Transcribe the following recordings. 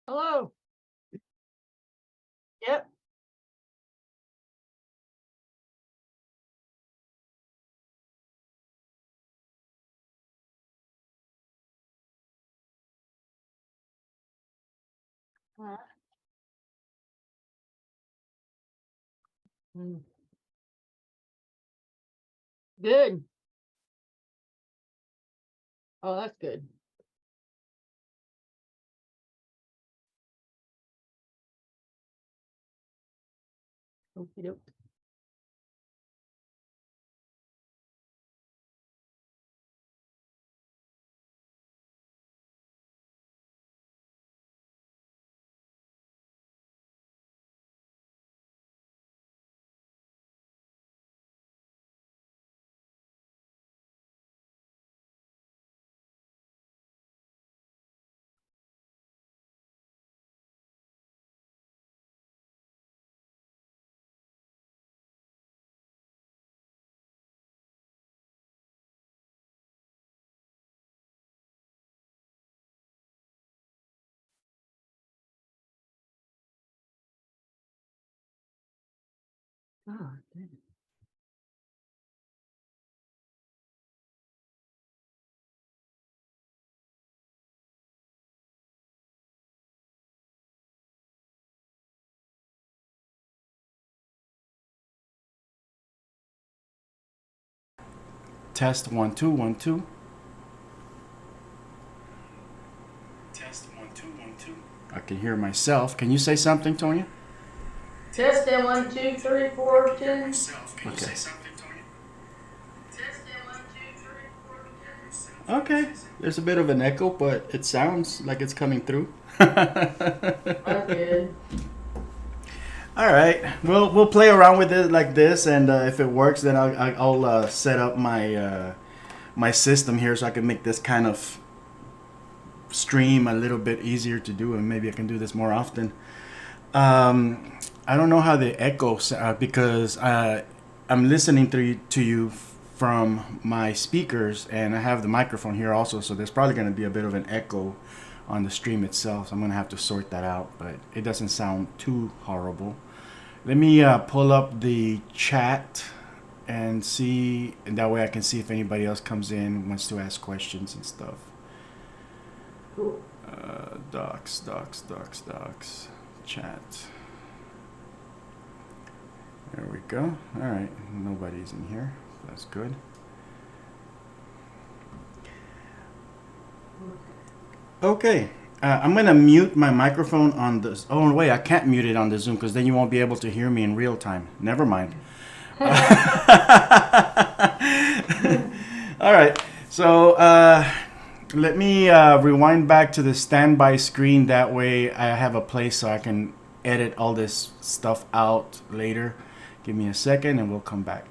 Hello. Yep. Uh, mm, Good. Oh, that's good. Okey doke. Oh, good. Test 1 2 1 2. Test 1 2 1 2. I can hear myself. Can you say something, Tonya? Test in 1, 2, 3, 4, 10. Can you say something, Tonya? Okay. There's a bit of an echo, but it sounds like it's coming through. That's good. All right. We'll play around with it like this, and if it works, then I'll set up my system here so I can make this kind of stream a little bit easier to do, and maybe I can do this more often. I don't know how the echo because I'm listening to you from my speakers, and I have the microphone here also, so there's probably going to be a bit of an echo on the stream itself. So I'm going to have to sort that out, but it doesn't sound too horrible. Let me pull up the chat and see, and that way I can see if anybody else comes in wants to ask questions and stuff. Cool. Docs, chat. There we go. All right, nobody's in here. That's good. Okay, I'm gonna mute my microphone on this. Oh wait, I can't mute it on the Zoom because then you won't be able to hear me in real time. Never mind. All right, so let me rewind back to the standby screen. That way, I have a place so I can edit all this stuff out later. Give me a second, and we'll come back.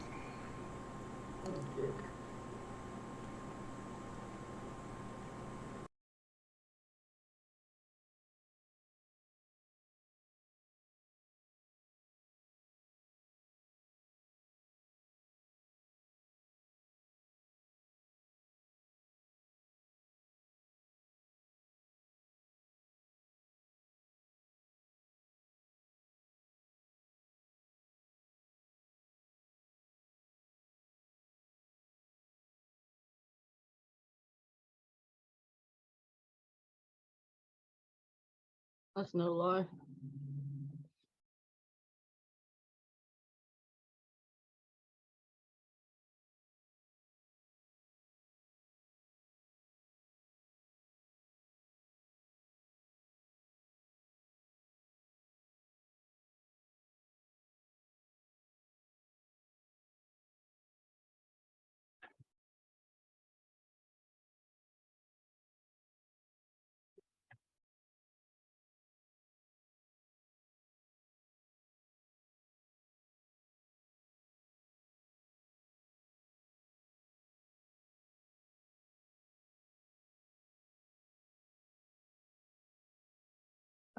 That's no lie.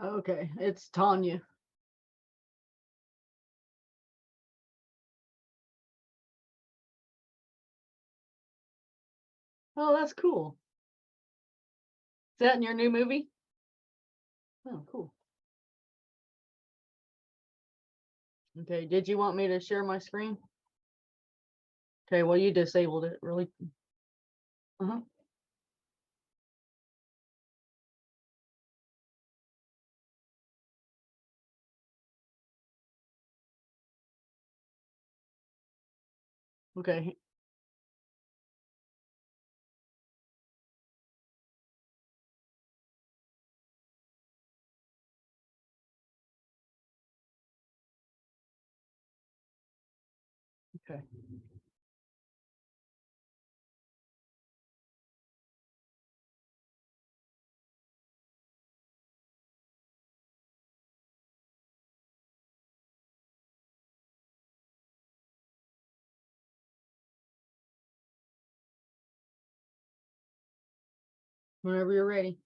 Okay, it's Tanya. Oh, that's cool. Is that in your new movie? Oh, cool. Okay, did you want me to share my screen? Okay, well, you disabled it, really. Uh-huh. Okay. Okay. Whenever you're ready.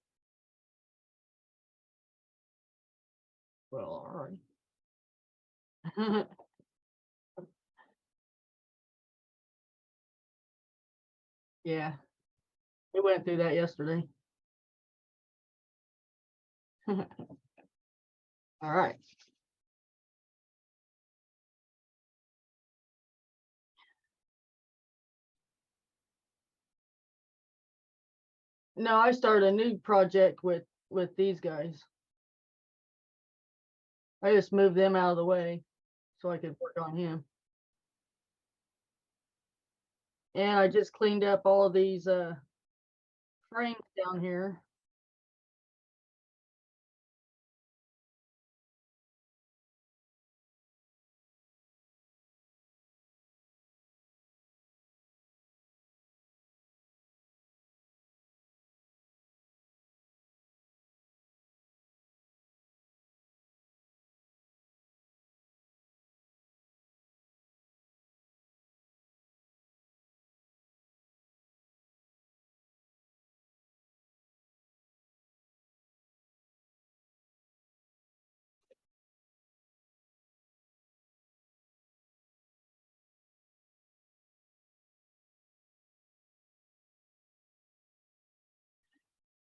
Well, all right. Yeah, we went through that yesterday. All right. No, I started a new project with these guys. I just moved them out of the way so I could work on him. And I just cleaned up all of these frames down here.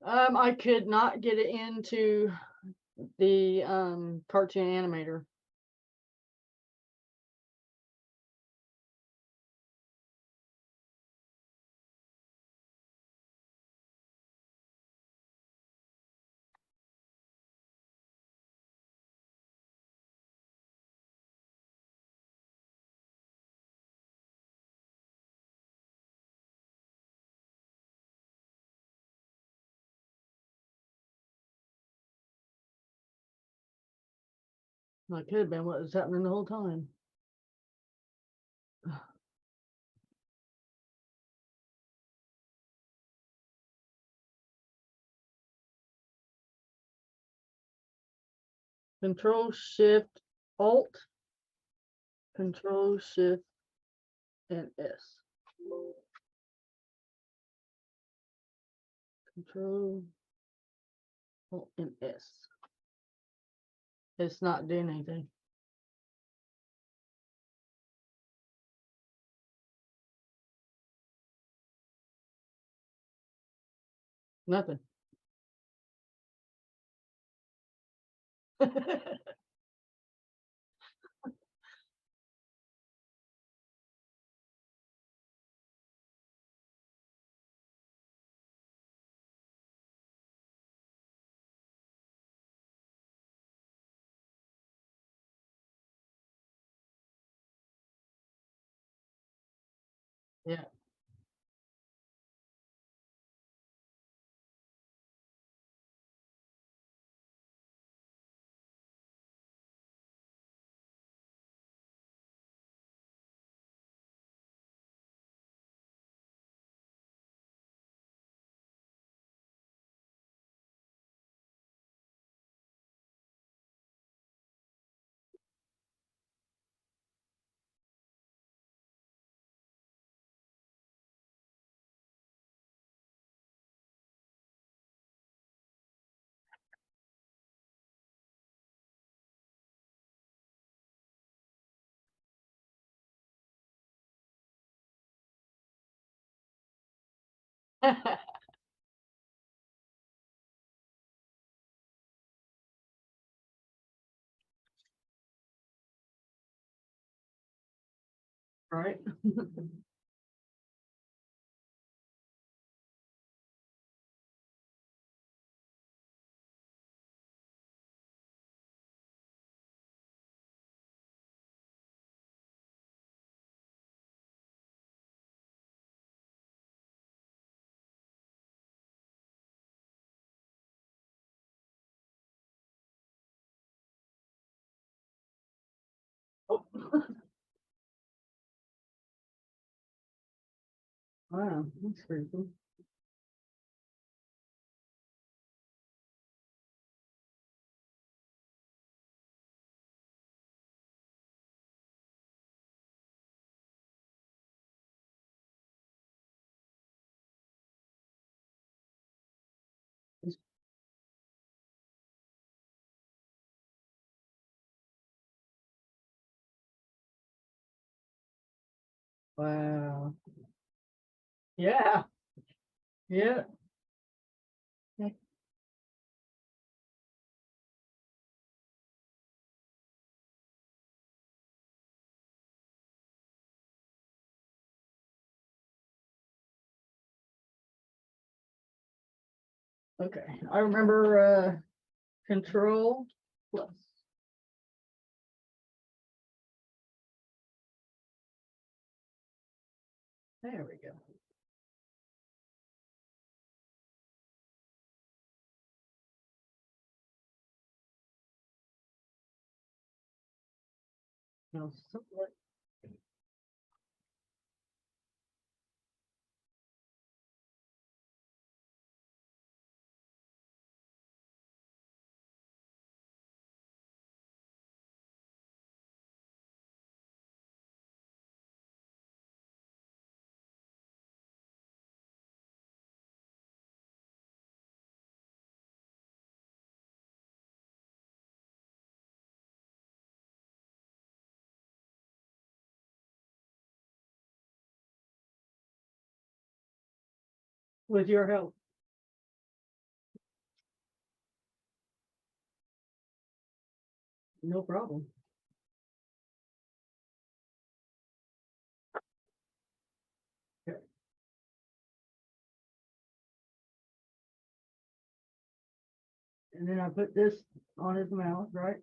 I could not get it into the cartoon animator. That could have been what was happening the whole time. Control Shift Alt, Control Shift and S. Control Alt and S. It's not doing anything. Nothing. Yeah. Right. Oh. Wow, that's pretty cool. Wow. Yeah. Yeah. Okay. I remember Control Plus. There we go. No, somewhat. With your help. No problem. Okay. And then I put this on his mouth, right?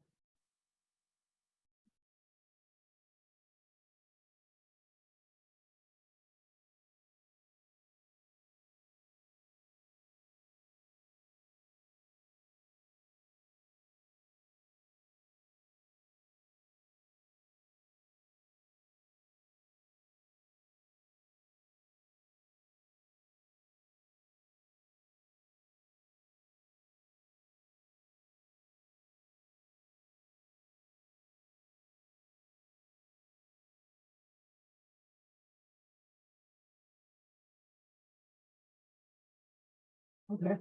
Okay.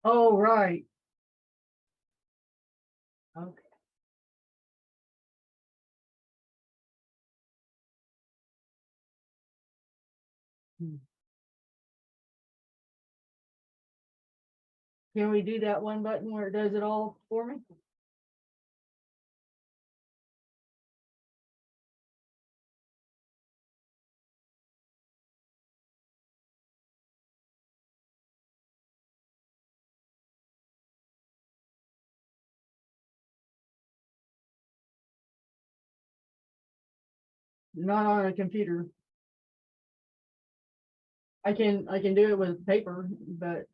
Oh, right. Okay. Hmm. Can we do that one button where it does it all for me? Not on a computer. I can do it with paper, but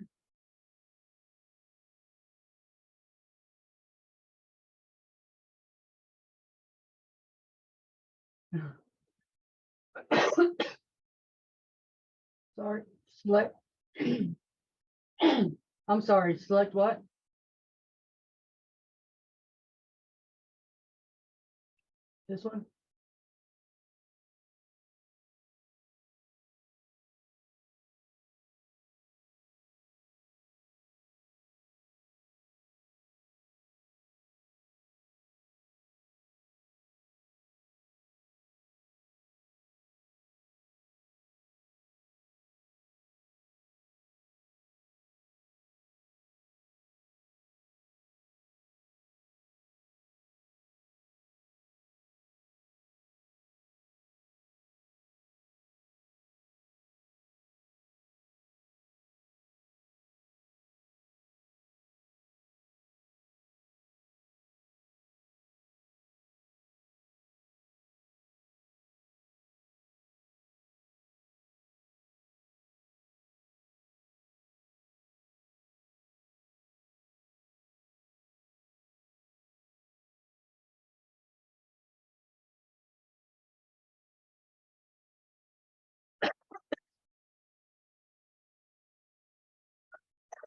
sorry. Select. I'm sorry. Select what? This one?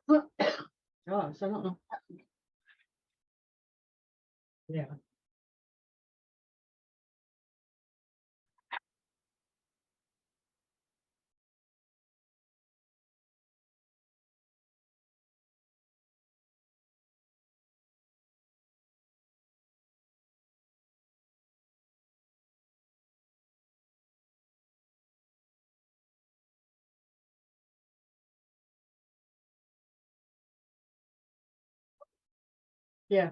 Gosh, I don't know. Yeah. Yeah.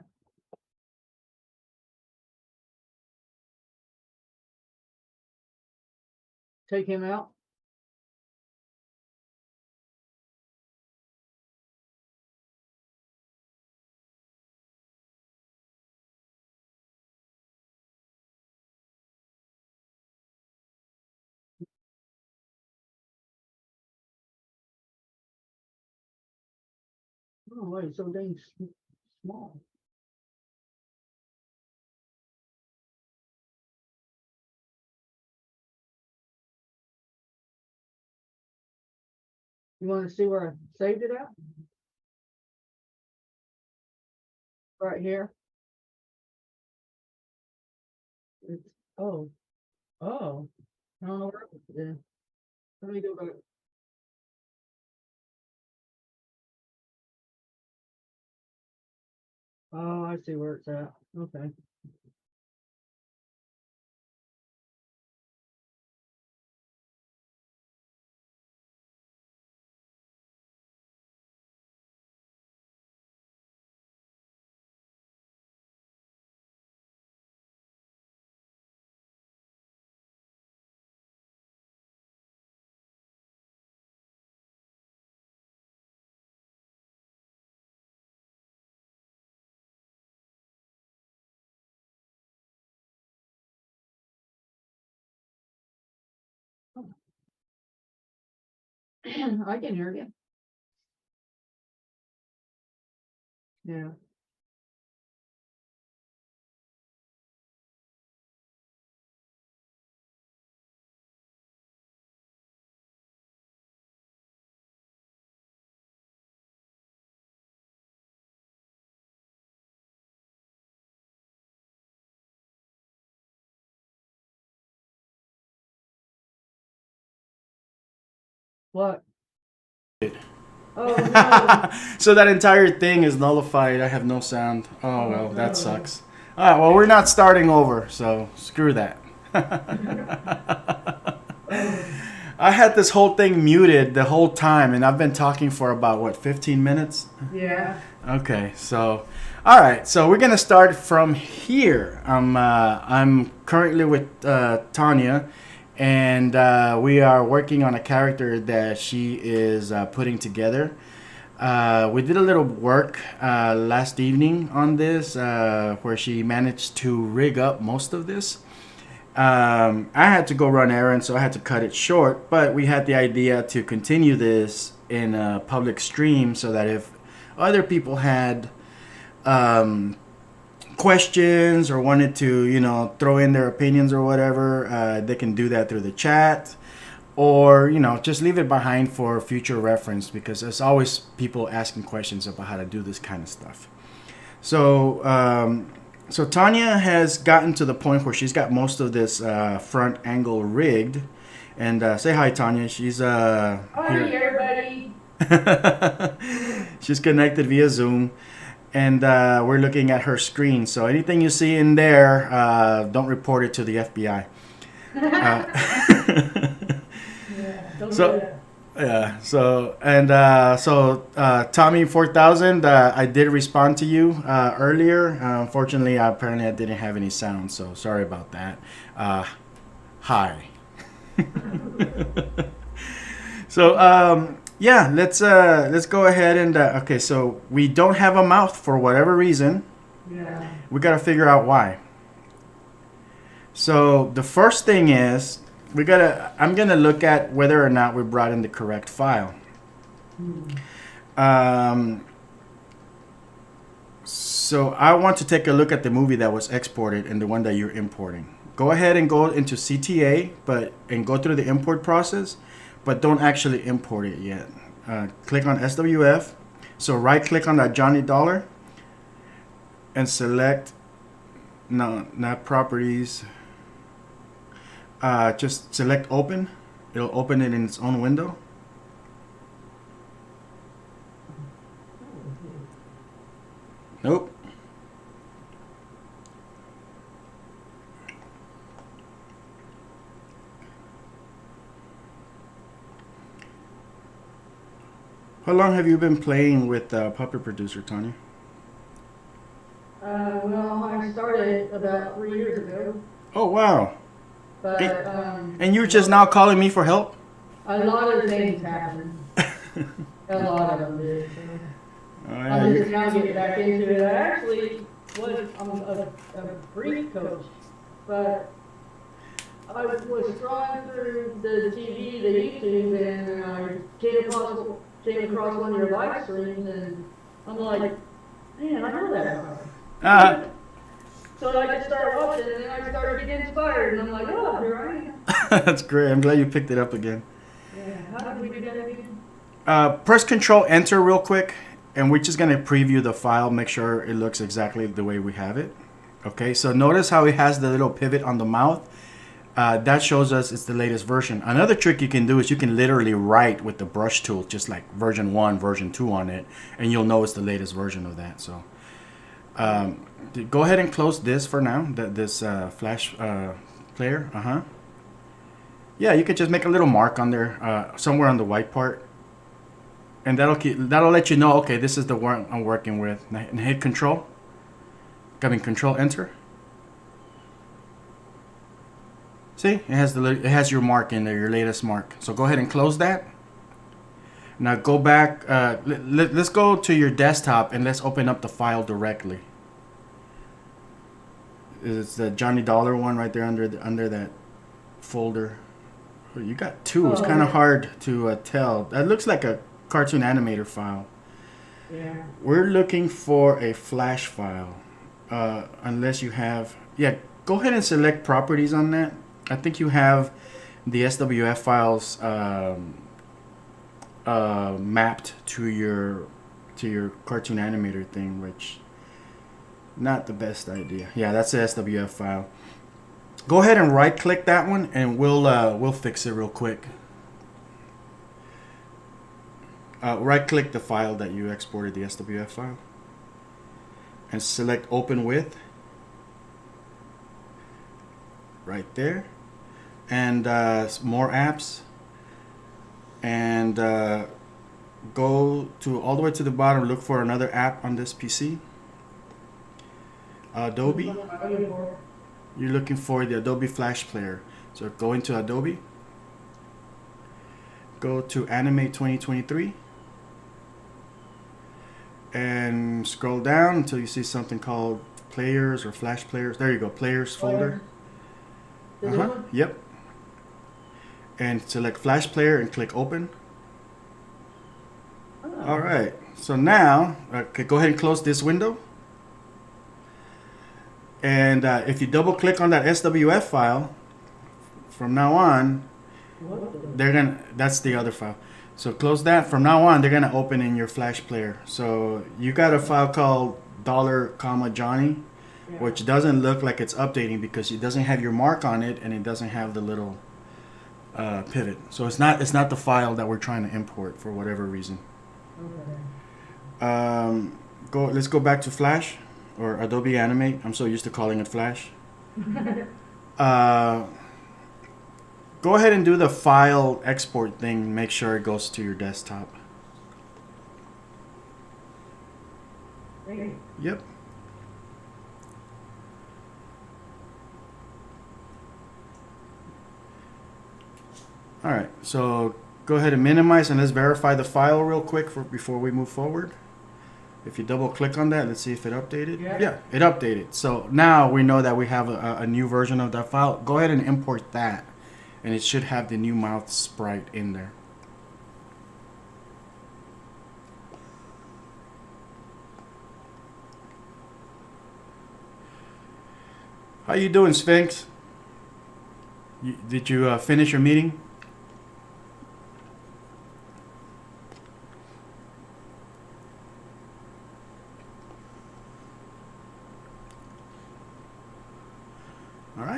Take him out. Oh, wait, so dang small. You want to see where I saved it at? Right here. It's, oh, oh. I don't know where it is. Let me go back. Oh, I see where it's at. Okay. I can hear you. Yeah. What? Oh no. So that entire thing is nullified. I have no sound. Oh well, no. that sucks. All right, well, we're not starting over, so screw that. I had this whole thing muted the whole time, and I've been talking for about, what, 15 minutes? Yeah. Okay, so, all right, so we're gonna start from here. I'm currently with Tanya, and we are working on a character that she is putting together. We did a little work last evening on this, where she managed to rig up most of this. I had to go run errands, so I had to cut it short. But we had the idea to continue this in a public stream, so that if other people had questions or wanted to, throw in their opinions or whatever, they can do that through the chat, or just leave it behind for future reference, because there's always people asking questions about how to do this kind of stuff. So Tanya has gotten to the point where she's got most of this front angle rigged. And say hi, Tanya. She's Hi, here. everybody. She's connected via Zoom, and we're looking at her screen. So anything you see in there, don't report it to the FBI. Don't So- do that. Yeah. So Tommy 4000, I did respond to you earlier. Unfortunately, apparently I didn't have any sound, so sorry about that. Hi. So yeah, let's go ahead and okay. So we don't have a mouth for whatever reason. Yeah. We got to figure out why. So the first thing is I'm gonna look at whether or not we brought in the correct file. So I want to take a look at the movie that was exported and the one that you're importing. Go ahead and go into CTA, and go through the import process, but don't actually import it yet. Click on SWF, So right click on that Johnny Dollar and select, no, not properties. Just select open. It'll open it in its own window. Nope. How long have you been playing with Puppet Producer, Tanya? Well, I started about 3 years ago, Oh, wow. but And you're just now calling me for help? a lot of things happened. A lot of them did. So. Oh, yeah, I'm just now getting back into it. I actually I'm a brief coach, but I was scrolling through the TV, the YouTube, and I came across one of your live streams, and I'm like, man, I know that guy. So I just started watching, and then I started getting inspired, and I'm like, oh, here I am. That's great. I'm glad you picked it up again. Yeah, how did we do that again? Press Control Enter real quick, and we're just gonna preview the file, make sure it looks exactly the way we have it. Okay, so notice how it has the little pivot on the mouth. That shows us it's the latest version. Another trick you can do is you can literally write with the brush tool, just like version 1, version 2 on it, and you'll know it's the latest version of that. So go ahead and close this for now, this Flash player. Yeah, you could just make a little mark on there, somewhere on the white part. And that'll let you know, okay, this is the one I'm working with. And hit Control. Control Enter. See, it has your mark in there, your latest mark. So go ahead and close that. Now go back. Let's go to your desktop and let's open up the file directly. It's the Johnny Dollar one right there under that folder. Oh, you got two. It's kind of hard to tell. That looks like a cartoon animator file. Yeah. We're looking for a Flash file, unless you have. Yeah, go ahead and select properties on that. I think you have the SWF files mapped to your cartoon animator thing, which not the best idea. Yeah, that's the SWF file. Go ahead and right click that one, and we'll fix it real quick. Right click the file that you exported, the SWF file, and select Open With right there, and more apps, and go to all the way to the bottom, look for another app on this PC. Adobe. You're looking for the Adobe Flash Player. So go into Adobe, go to Animate 2023, and scroll down until you see something called Players or Flash Players. There you go, Players folder. Yep. And select Flash Player and click Open. All right. So now, okay, go ahead and close this window. And if you double click on that SWF file, from now on, that's the other file. So close that. From now on, they're gonna open in your Flash player. So you got a file called $Johnny, which doesn't look like it's updating because it doesn't have your mark on it and it doesn't have the little pivot. So it's not the file that we're trying to import for whatever reason. Let's go back to Flash. Or Adobe Animate. I'm so used to calling it Flash. Go ahead and do the file export thing. Make sure it goes to your desktop. Yep. All right. So go ahead and minimize and let's verify the file real quick before we move forward. If you double click on that, let's see if it updated. Yeah, it updated. So now we know that we have a new version of that file. Go ahead and import that, and it should have the new mouth sprite in there. How you doing, Sphinx? Did you finish your meeting?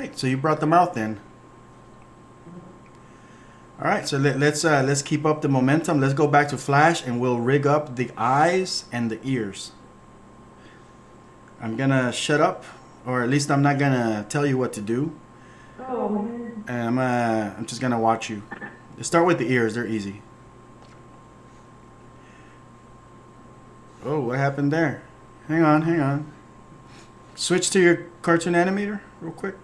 right, so you brought the mouth in. All right, so let's keep up the momentum. Let's go back to flash, and we'll rig up the eyes and the ears. I'm gonna shut up, or at least I'm not gonna tell you what to do. Oh, man. And I'm just gonna watch you. Let's start with the ears. They're easy. Oh, what happened there? Hang on. Switch to your cartoon animator real quick.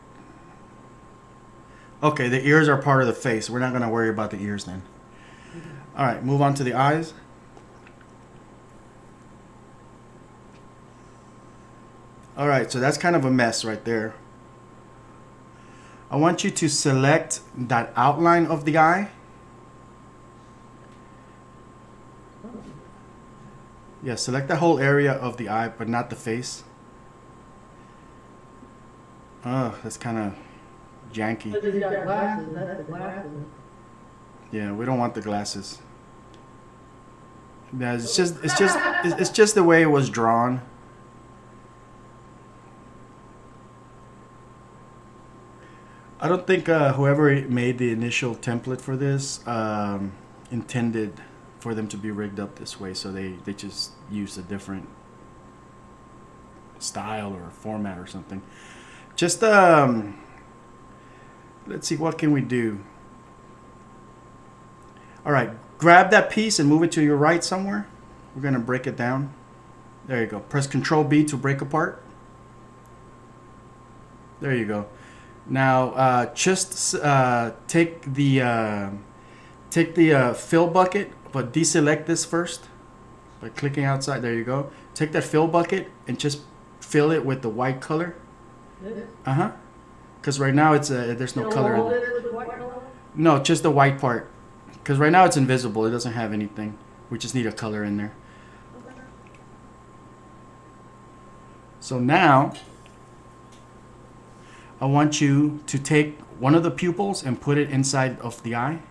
Okay, the ears are part of the face. We're not going to worry about the ears then. All right, move on to the eyes. All right, so that's kind of a mess right there. I want you to select that outline of the eye. Yeah, select the whole area of the eye, but not the face. Oh, that's kind of janky. But he's got glasses, that's the glasses. Yeah, we don't want the glasses. Yeah, it's just the way it was drawn. I don't think whoever made the initial template for this intended for them to be rigged up this way, so they just used a different style or format or something. Just let's see, what can we do? All right, grab that piece and move it to your right somewhere. We're gonna break it down. There you go. Press Control B to break apart. There you go. Now just take the fill bucket, but deselect this first by clicking outside. There you go. Take that fill bucket and just fill it with the white color. Because right now it's there's no color in it. No, just the white part. Because right now it's invisible. It doesn't have anything. We just need a color in there. So now I want you to take one of the pupils and put it inside of the eye.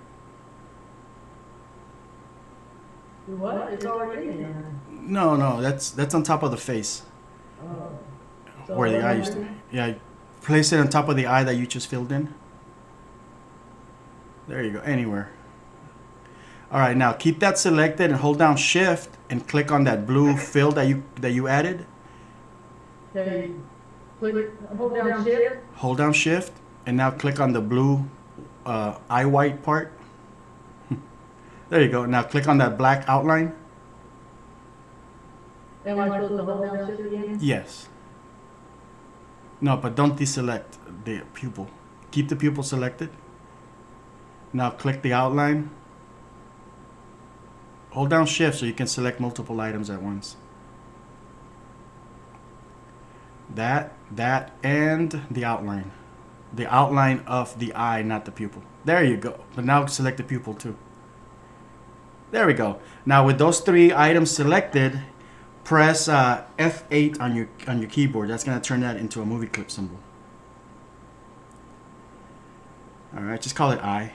What? It's already in there. No, that's on top of the face. Oh. Where the eye used to be. Yeah, place it on top of the eye that you just filled in. There you go, anywhere. All right, now keep that selected and hold down Shift and click on that blue fill that you added. Okay, hold down Shift. Hold down Shift and now click on the blue eye white part. There you go. Now click on that black outline. Am I supposed to hold down Shift again? Yes. No, but don't deselect the pupil. Keep the pupil selected. Now click the outline. Hold down Shift so you can select multiple items at once. That, and the outline. The outline of the eye, not the pupil. There you go. But now select the pupil too. There we go. Now with those three items selected, press F8 on your keyboard. That's going to turn that into a movie clip symbol. All right, just call it eye.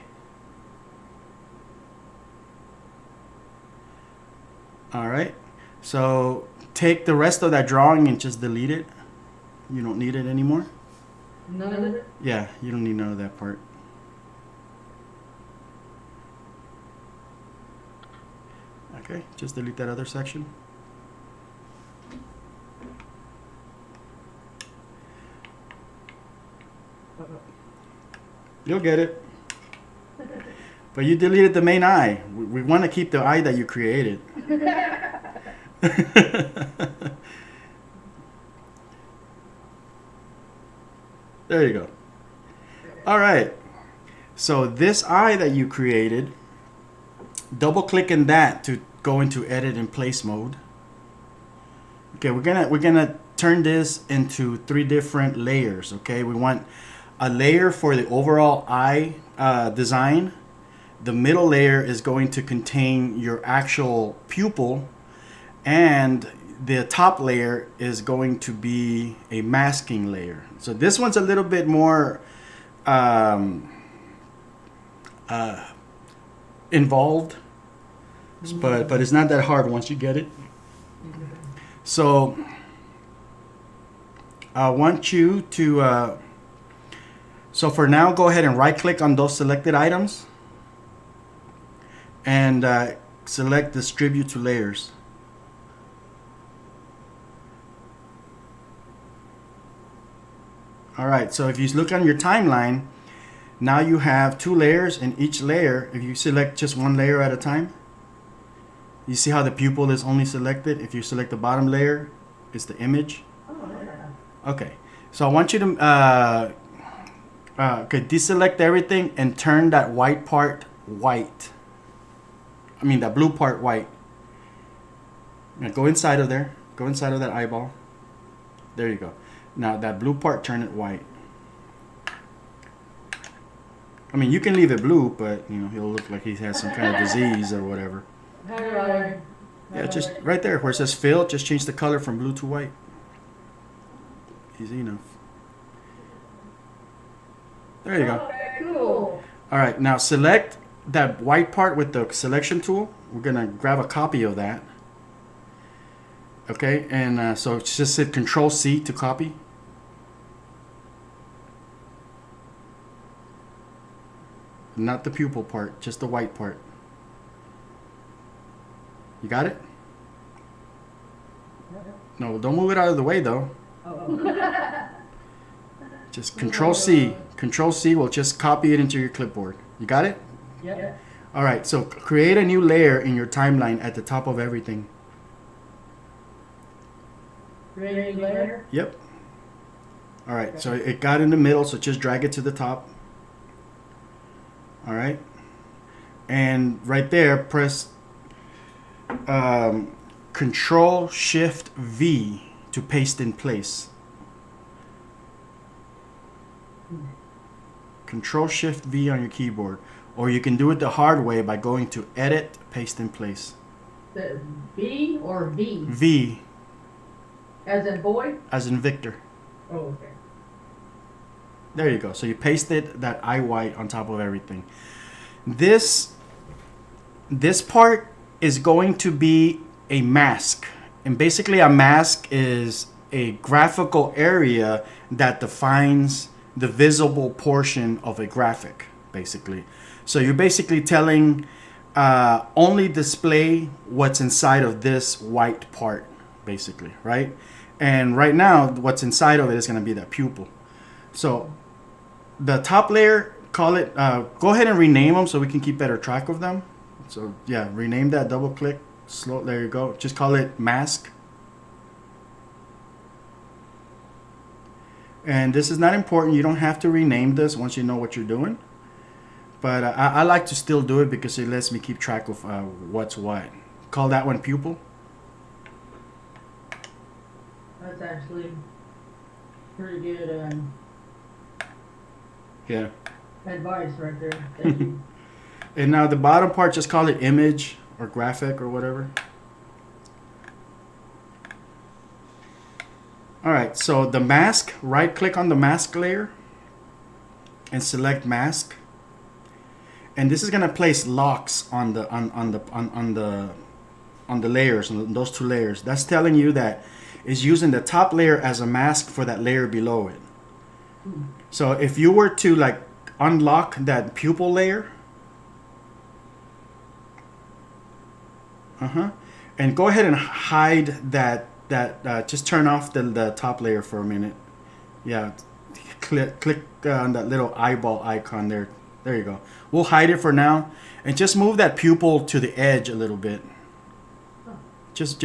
All right, so take the rest of that drawing and just delete it. You don't need it anymore. None of it? Yeah, you don't need none of that part. Okay, just delete that other section. You'll get it. But you deleted the main eye. We want to keep the eye that you created. There you go. All right. So this eye that you created, double click in that to go into edit in place mode. Okay, we're gonna turn this into 3 different layers. Okay, we want a layer for the overall eye design. The middle layer is going to contain your actual pupil, and the top layer is going to be a masking layer. So this one's a little bit more involved, but it's not that hard once you get it. So I want you to So for now, go ahead and right click on those selected items and select distribute to layers. All right, so if you look on your timeline, now you have 2 layers, and each layer, if you select just one layer at a time, you see how the pupil is only selected. If you select the bottom layer, it's the image. Oh, yeah. Okay, so I want you to deselect everything and turn that white part white. I mean that blue part white. Now go inside of there. Go inside of that eyeball. There you go. Now that blue part, turn it white. I mean, you can leave it blue, but you know he'll look like he has some kind of disease or whatever. How do I? Yeah, just right there where it says fill, just change the color from blue to white. Easy enough. There you go. Okay, cool. All right, now select that white part with the selection tool. We're gonna grab a copy of that. Okay, and so just hit Control C to copy. Not the pupil part, just the white part. You got it? No, don't move it out of the way though. Oh. Just Control C. Control C will just copy it into your clipboard. You got it? Yep. All right, so create a new layer in your timeline at the top of everything. Create a new layer. Yep. All right, so it got in the middle, so just drag it to the top. All right. And right there, press Control Shift V to paste in place. Control Shift V on your keyboard. Or you can do it the hard way by going to Edit, Paste in Place. The B or V? V. As in boy? As in Victor. Oh, okay. There you go. So you pasted that eye white on top of everything. This part is going to be a mask. And basically a mask is a graphical area that defines the visible portion of a graphic, basically. So you're basically telling only display what's inside of this white part, basically, right? And right now, what's inside of it is going to be that pupil. So the top layer, call it, go ahead and rename them so we can keep better track of them. So yeah, rename that, double click, slow, there you go. Just call it mask. And this is not important. You don't have to rename this once you know what you're doing. But I like to still do it because it lets me keep track of what's what. Call that one pupil. That's actually pretty good Yeah. advice right there. Thank you. And now the bottom part, just call it image or graphic or whatever. All right, so the mask, right click on the mask layer and select mask. And this is gonna place locks on the layers, on those 2 layers. That's telling you that it's using the top layer as a mask for that layer below it. So if you were to like unlock that pupil layer, and go ahead and hide that. Just turn off the top layer for a minute. Yeah, click on that little eyeball icon there. There you go. We'll hide it for now, and just move that pupil to the edge a little bit. Just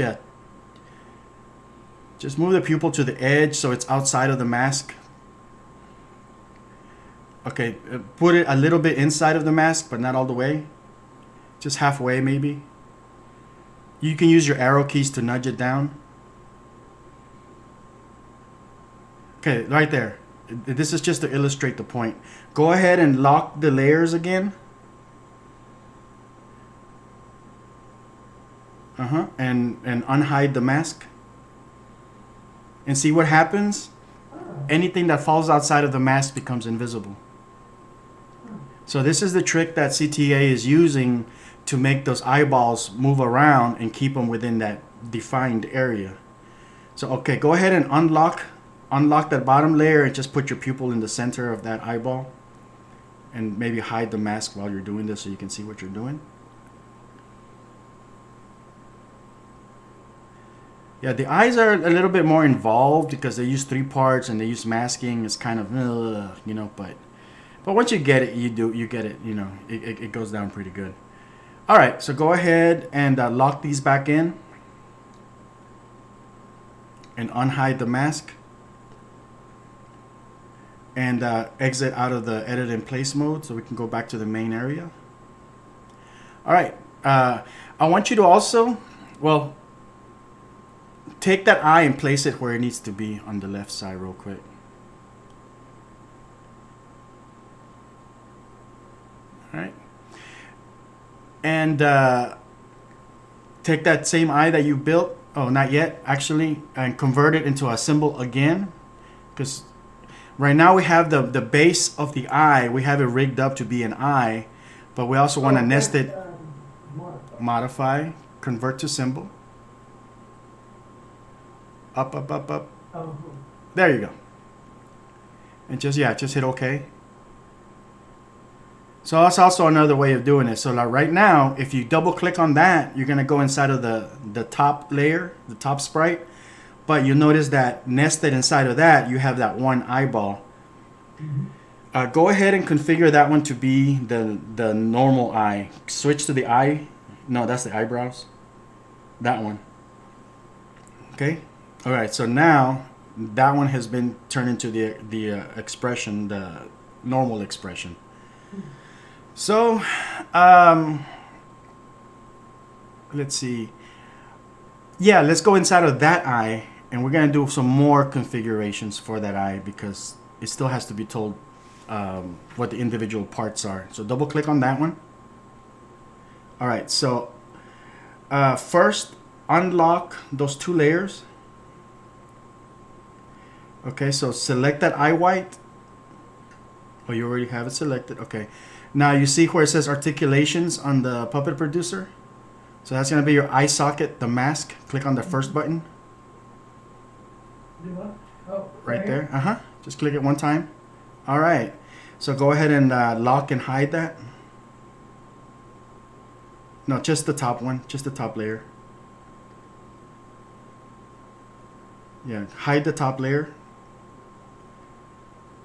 move the pupil to the edge so it's outside of the mask. Okay, put it a little bit inside of the mask, but not all the way. Just halfway maybe. You can use your arrow keys to nudge it down. Okay, right there. This is just to illustrate the point. Go ahead and lock the layers again. And unhide the mask. And see what happens? Anything that falls outside of the mask becomes invisible. So this is the trick that CTA is using to make those eyeballs move around and keep them within that defined area. So okay, go ahead and unlock unlock that bottom layer and just put your pupil in the center of that eyeball. And maybe hide the mask while you're doing this so you can see what you're doing. Yeah, the eyes are a little bit more involved because they use 3 parts and they use masking. It's kind of, you know, but once you get it, you get it, you know, it goes down pretty good. All right, so go ahead and lock these back in and unhide the mask. And exit out of the edit in place mode so we can go back to the main area. All right, I want you to also, well, take that eye and place it where it needs to be on the left side real quick. All right, and take that same eye that you built, oh, not yet, actually, and convert it into a symbol again, because right now we have the base of the eye, we have it rigged up to be an eye, but we also want to nest it, modify, convert to symbol, up, up, up, up. Oh. There you go. And just hit OK. So that's also another way of doing it. So like right now, if you double click on that, you're going to go inside of the top layer, the top sprite. But you notice that nested inside of that, you have that one eyeball. Mm-hmm. Go ahead and configure that one to be the normal eye. Switch to the eye. No, that's the eyebrows. That one. Okay. All right. So now that one has been turned into the expression, the normal expression. Mm-hmm. So, let's see. Yeah, let's go inside of that eye. And we're going to do some more configurations for that eye because it still has to be told what the individual parts are. So double click on that one. All right, so first unlock those 2 layers. Okay, so select that eye white. Oh, you already have it selected. Okay. Now you see where it says articulations on the Puppet Producer? So that's going to be your eye socket, the mask. Click on the first button. Oh, right there. Just click it one time. All right. So go ahead and lock and hide that. No, just the top one. Just the top layer. Yeah, hide the top layer.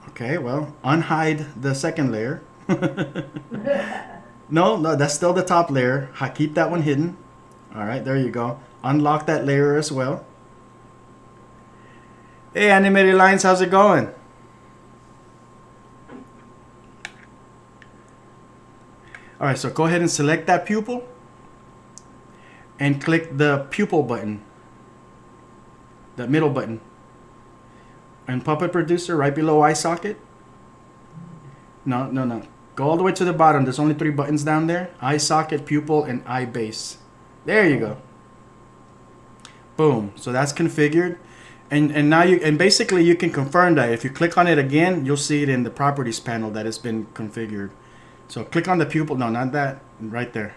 Okay, well, unhide the second layer. No, that's still the top layer. Keep that one hidden. All right, there you go. Unlock that layer as well. Hey, Animated Lines, how's it going? All right, so go ahead and select that pupil and click the pupil button, that middle button. And Puppet Producer right below eye socket. No. Go all the way to the bottom. There's only 3 buttons down there. Eye socket, pupil, and eye base. There you go. Boom. So that's configured. And now basically you can confirm that. If you click on it again, you'll see it in the properties panel that it's been configured. So click on the pupil. No, not that. Right there.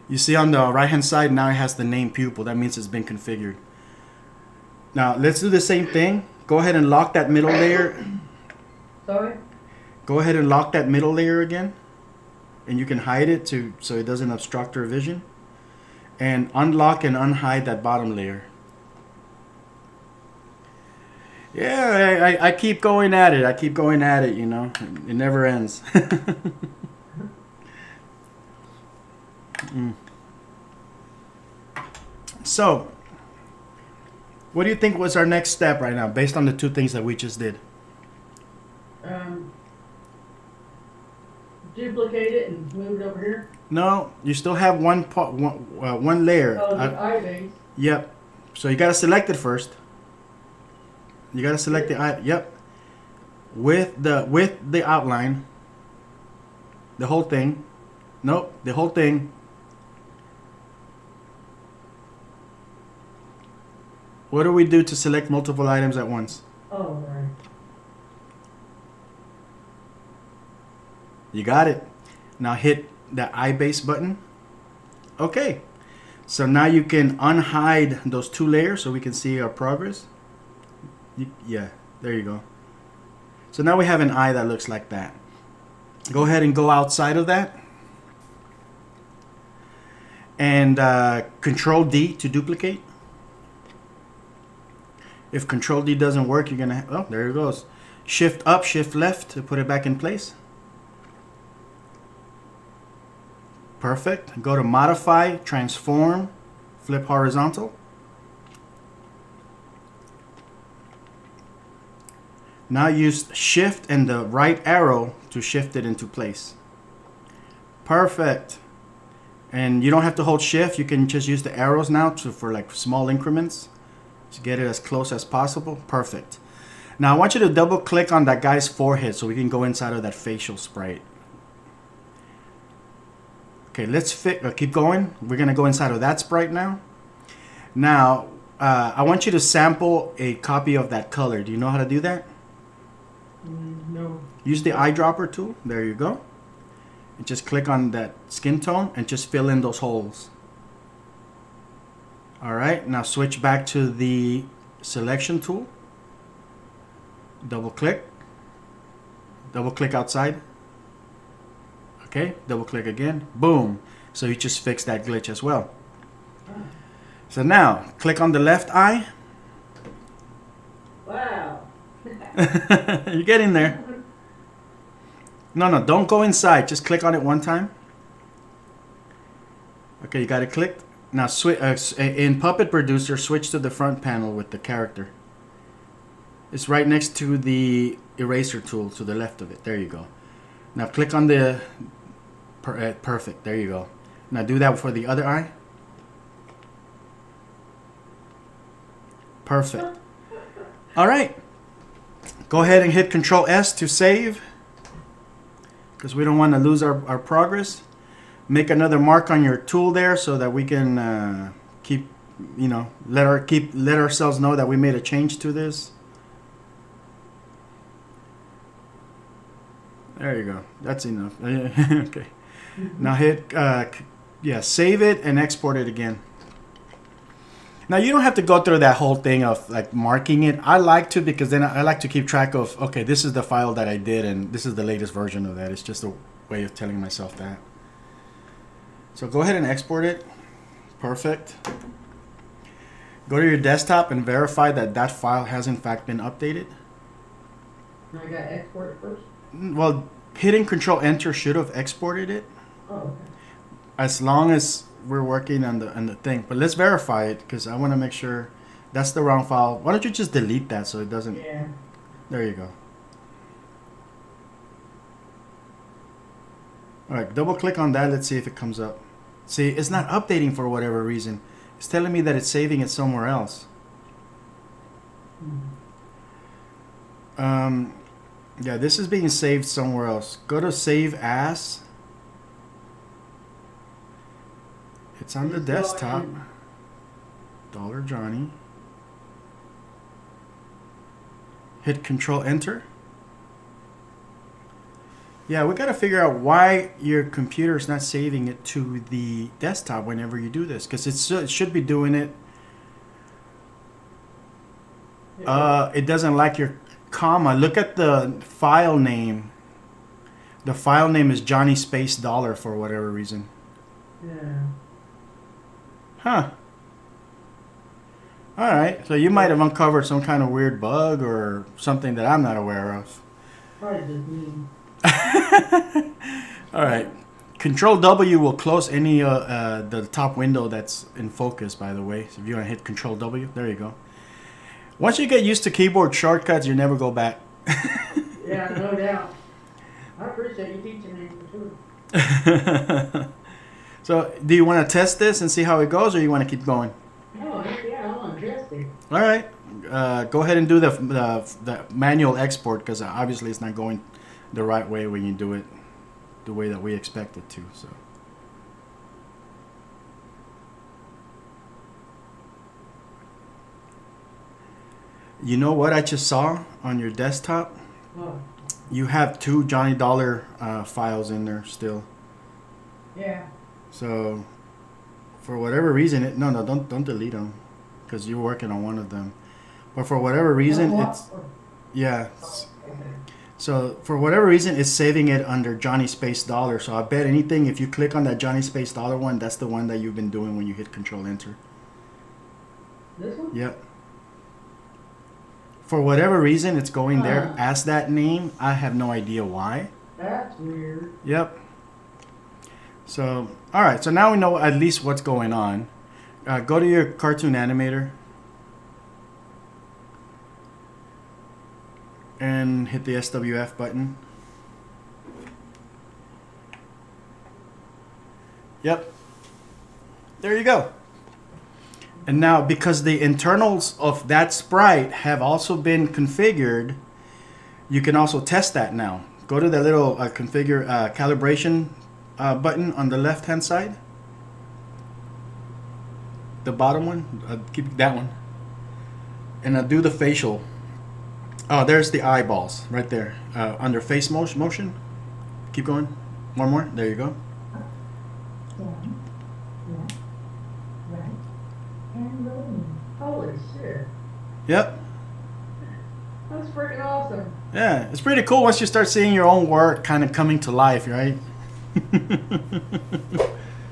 You see on the right hand side now it has the name pupil. That means it's been configured. Now let's do the same thing. Go ahead and lock that middle layer. Sorry? Go ahead and lock that middle layer again. And you can hide it so it doesn't obstruct your vision. And unlock and unhide that bottom layer. Yeah, I keep going at it. You know. It never ends. So, what do you think was our next step right now, based on the 2 things that we just did? Duplicate it and move it over here. No, you still have one layer. Oh, the eye base. Yep. So you gotta select it first. You gotta select the eye. Yep. With the outline. The whole thing. Nope. The whole thing. What do we do to select multiple items at once? Oh, right. You got it. Now hit the eye base button. Okay. So now you can unhide those 2 layers so we can see our progress. Yeah, there you go. So now we have an eye that looks like that. Go ahead and go outside of that. And Control D to duplicate. If Control D doesn't work, you're gonna, oh, there it goes. Shift up, Shift left to put it back in place. Perfect. Go to Modify, Transform, Flip Horizontal. Now use Shift and the right arrow to shift it into place. Perfect. And you don't have to hold Shift. You can just use the arrows now for like small increments to get it as close as possible. Perfect. Now I want you to double click on that guy's forehead so we can go inside of that facial sprite. Okay, let's keep going. We're gonna go inside of that sprite now. Now, I want you to sample a copy of that color. Do you know how to do that? No. Use the eyedropper tool. There you go. And just click on that skin tone and just fill in those holes. All right, now switch back to the selection tool. Double click outside. Okay, double click again. Boom. So you just fixed that glitch as well. So now click on the left eye. Wow. You're getting there. No, don't go inside. Just click on it one time. Okay, you got it clicked. Now in Puppet Producer, switch to the front panel with the character. It's right next to the eraser tool to the left of it. There you go. Now click on the perfect. There you go. Now do that for the other eye. Perfect. All right. Go ahead and hit Control S to save, because we don't want to lose our progress. Make another mark on your tool there so that we can keep, let ourselves know that we made a change to this. There you go. That's enough. Okay. Now hit, save it and export it again. Now you don't have to go through that whole thing of like marking it. I like to, because then I like to keep track of, okay, this is the file that I did and this is the latest version of that. It's just a way of telling myself that. So go ahead and export it. Perfect. Go to your desktop and verify that that file has in fact been updated. I got to export it first? Well, hitting Control Enter should have exported it. Oh, okay. As long as we're working on the thing. But let's verify it, because I want to make sure that's the wrong file. Why don't you just delete that so it doesn't... Yeah. There you go. Alright, double click on that. Let's see if it comes up. See, it's not updating for whatever reason. It's telling me that it's saving it somewhere else. Yeah, this is being saved somewhere else. Go to Save As. It's on the desktop. Dollar Johnny. Hit Control Enter. Yeah, we got to figure out why your computer is not saving it to the desktop whenever you do this, because it should be doing it. It doesn't like your comma. Look at the file name. The file name is Johnny Space Dollar for whatever reason. Yeah. Huh. Alright, so you might have uncovered some kind of weird bug or something that I'm not aware of. Probably just me. Alright. Control W will close any the top window that's in focus, by the way. So if you want to hit Control W, there you go. Once you get used to keyboard shortcuts, you never go back. Yeah, no doubt. I appreciate you teaching me for sure. So, do you want to test this and see how it goes, or you want to keep going? No, yeah, I want to test it. All right. Go ahead and do the manual export, because obviously it's not going the right way when you do it the way that we expect it to. So. You know what I just saw on your desktop? Oh. You have 2 Johnny Dollar files in there still. Yeah. So, for whatever reason, don't delete them, because you're working on one of them. but for whatever reason, yeah. So for whatever reason, it's saving it under Johnny Space Dollar. So I bet anything, if you click on that Johnny Space Dollar one, that's the one that you've been doing when you hit Control Enter. This one? Yep. For whatever reason, it's going there as that name. I have no idea why. That's weird. Yep. So, all right. So now we know at least what's going on. Go to your cartoon animator and hit the SWF button. Yep. There you go. And now, because the internals of that sprite have also been configured, you can also test that now. Go to the little configure calibration button on the left-hand side. The bottom one, keep that one. And do the facial. Oh, there's the eyeballs right there. Under face motion. Keep going. One more. There you go. Holy shit. Yep. That's freaking awesome. Yeah, it's pretty cool once you start seeing your own work kind of coming to life, right? And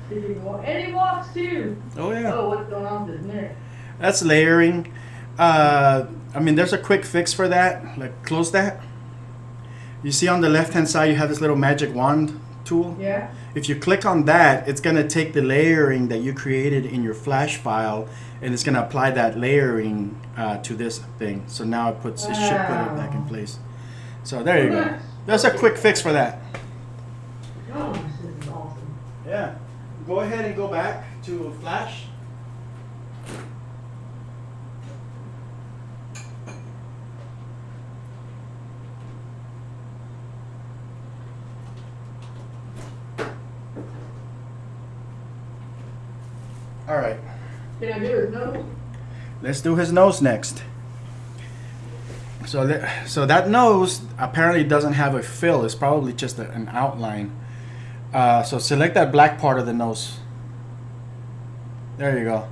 he walks too. Oh, yeah. Oh, what's going on with his neck? That's layering. I mean, there's a quick fix for that. Like, close that. You see on the left-hand side, you have this little magic wand tool. Yeah. If you click on that, it's going to take the layering that you created in your Flash file, and it's going to apply that layering to this thing. So now it should put it back in place. So there you go. That's a quick fix for that. Oh, this is awesome. Yeah. Go ahead and go back to Flash. All right. Can I do his nose? Let's do his nose next. So that nose apparently doesn't have a fill. It's probably just an outline. So select that black part of the nose. There you go.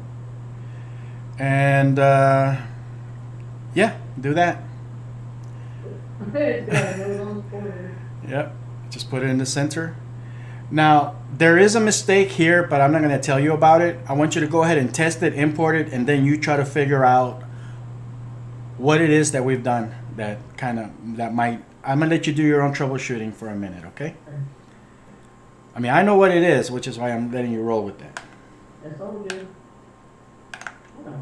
And yeah, do that. Yep. Just put it in the center. Now, there is a mistake here, but I'm not going to tell you about it. I want you to go ahead and test it, import it, and then you try to figure out what it is that we've done that might. I'm going to let you do your own troubleshooting for a minute, okay? I mean, I know what it is, which is why I'm letting you roll with that. That's all good. Oh.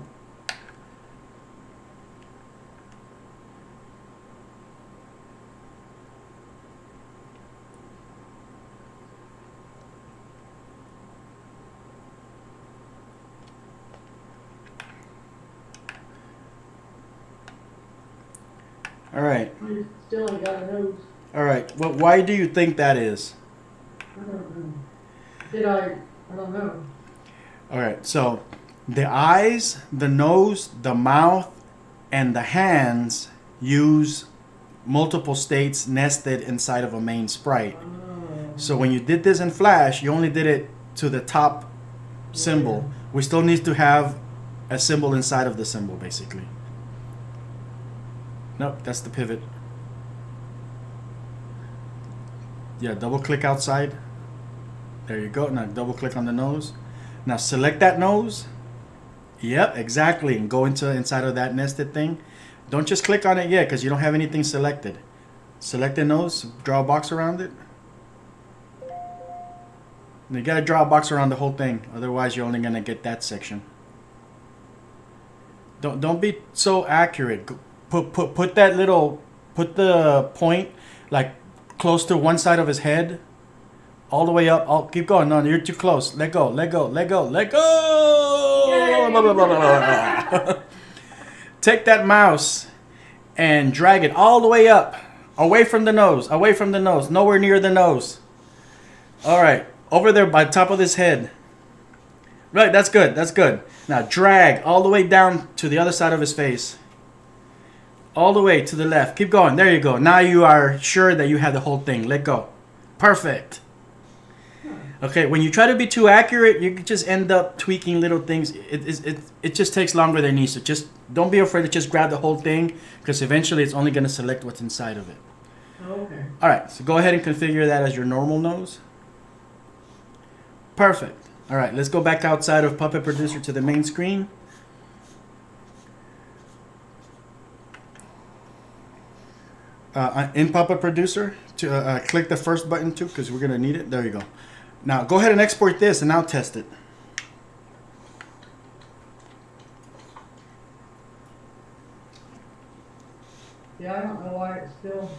All right. You still ain't got a nose. All right. Well, why do you think that is? I don't know. I don't know. All right. So the eyes, the nose, the mouth, and the hands use multiple states nested inside of a main sprite. So when you did this in Flash, you only did it to the top symbol. Yeah. We still need to have a symbol inside of the symbol, basically. Nope, that's the pivot. Yeah, double click outside. There you go. Now double click on the nose. Now select that nose. Yep, exactly. And go inside of that nested thing. Don't just click on it yet because you don't have anything selected. Select the nose, draw a box around it. And you gotta draw a box around the whole thing, otherwise you're only gonna get that section. Don't be so accurate. Put that little, put the point like close to one side of his head, all the way up. Oh, keep going. No, you're too close. Let go. Let go. Let go. Let go. Blah, blah, blah, blah, blah. Take that mouse and drag it all the way up, away from the nose. Away from the nose. Nowhere near the nose. All right, over there by top of his head. Right, that's good. That's good. Now drag all the way down to the other side of his face. All the way to the left. Keep going. There you go. Now you are sure that you have the whole thing. Let go. Perfect. Okay, when you try to be too accurate, you just end up tweaking little things. It just takes longer than it needs to. Just don't be afraid to just grab the whole thing, because eventually it's only going to select what's inside of it. Okay. All right, so go ahead and configure that as your normal nose. Perfect. All right, let's go back outside of Puppet Producer to the main screen. In Puppet Producer, to click the first button too, because we're going to need it. There you go. Now go ahead and export this and now test it. Yeah, I don't know why it's still.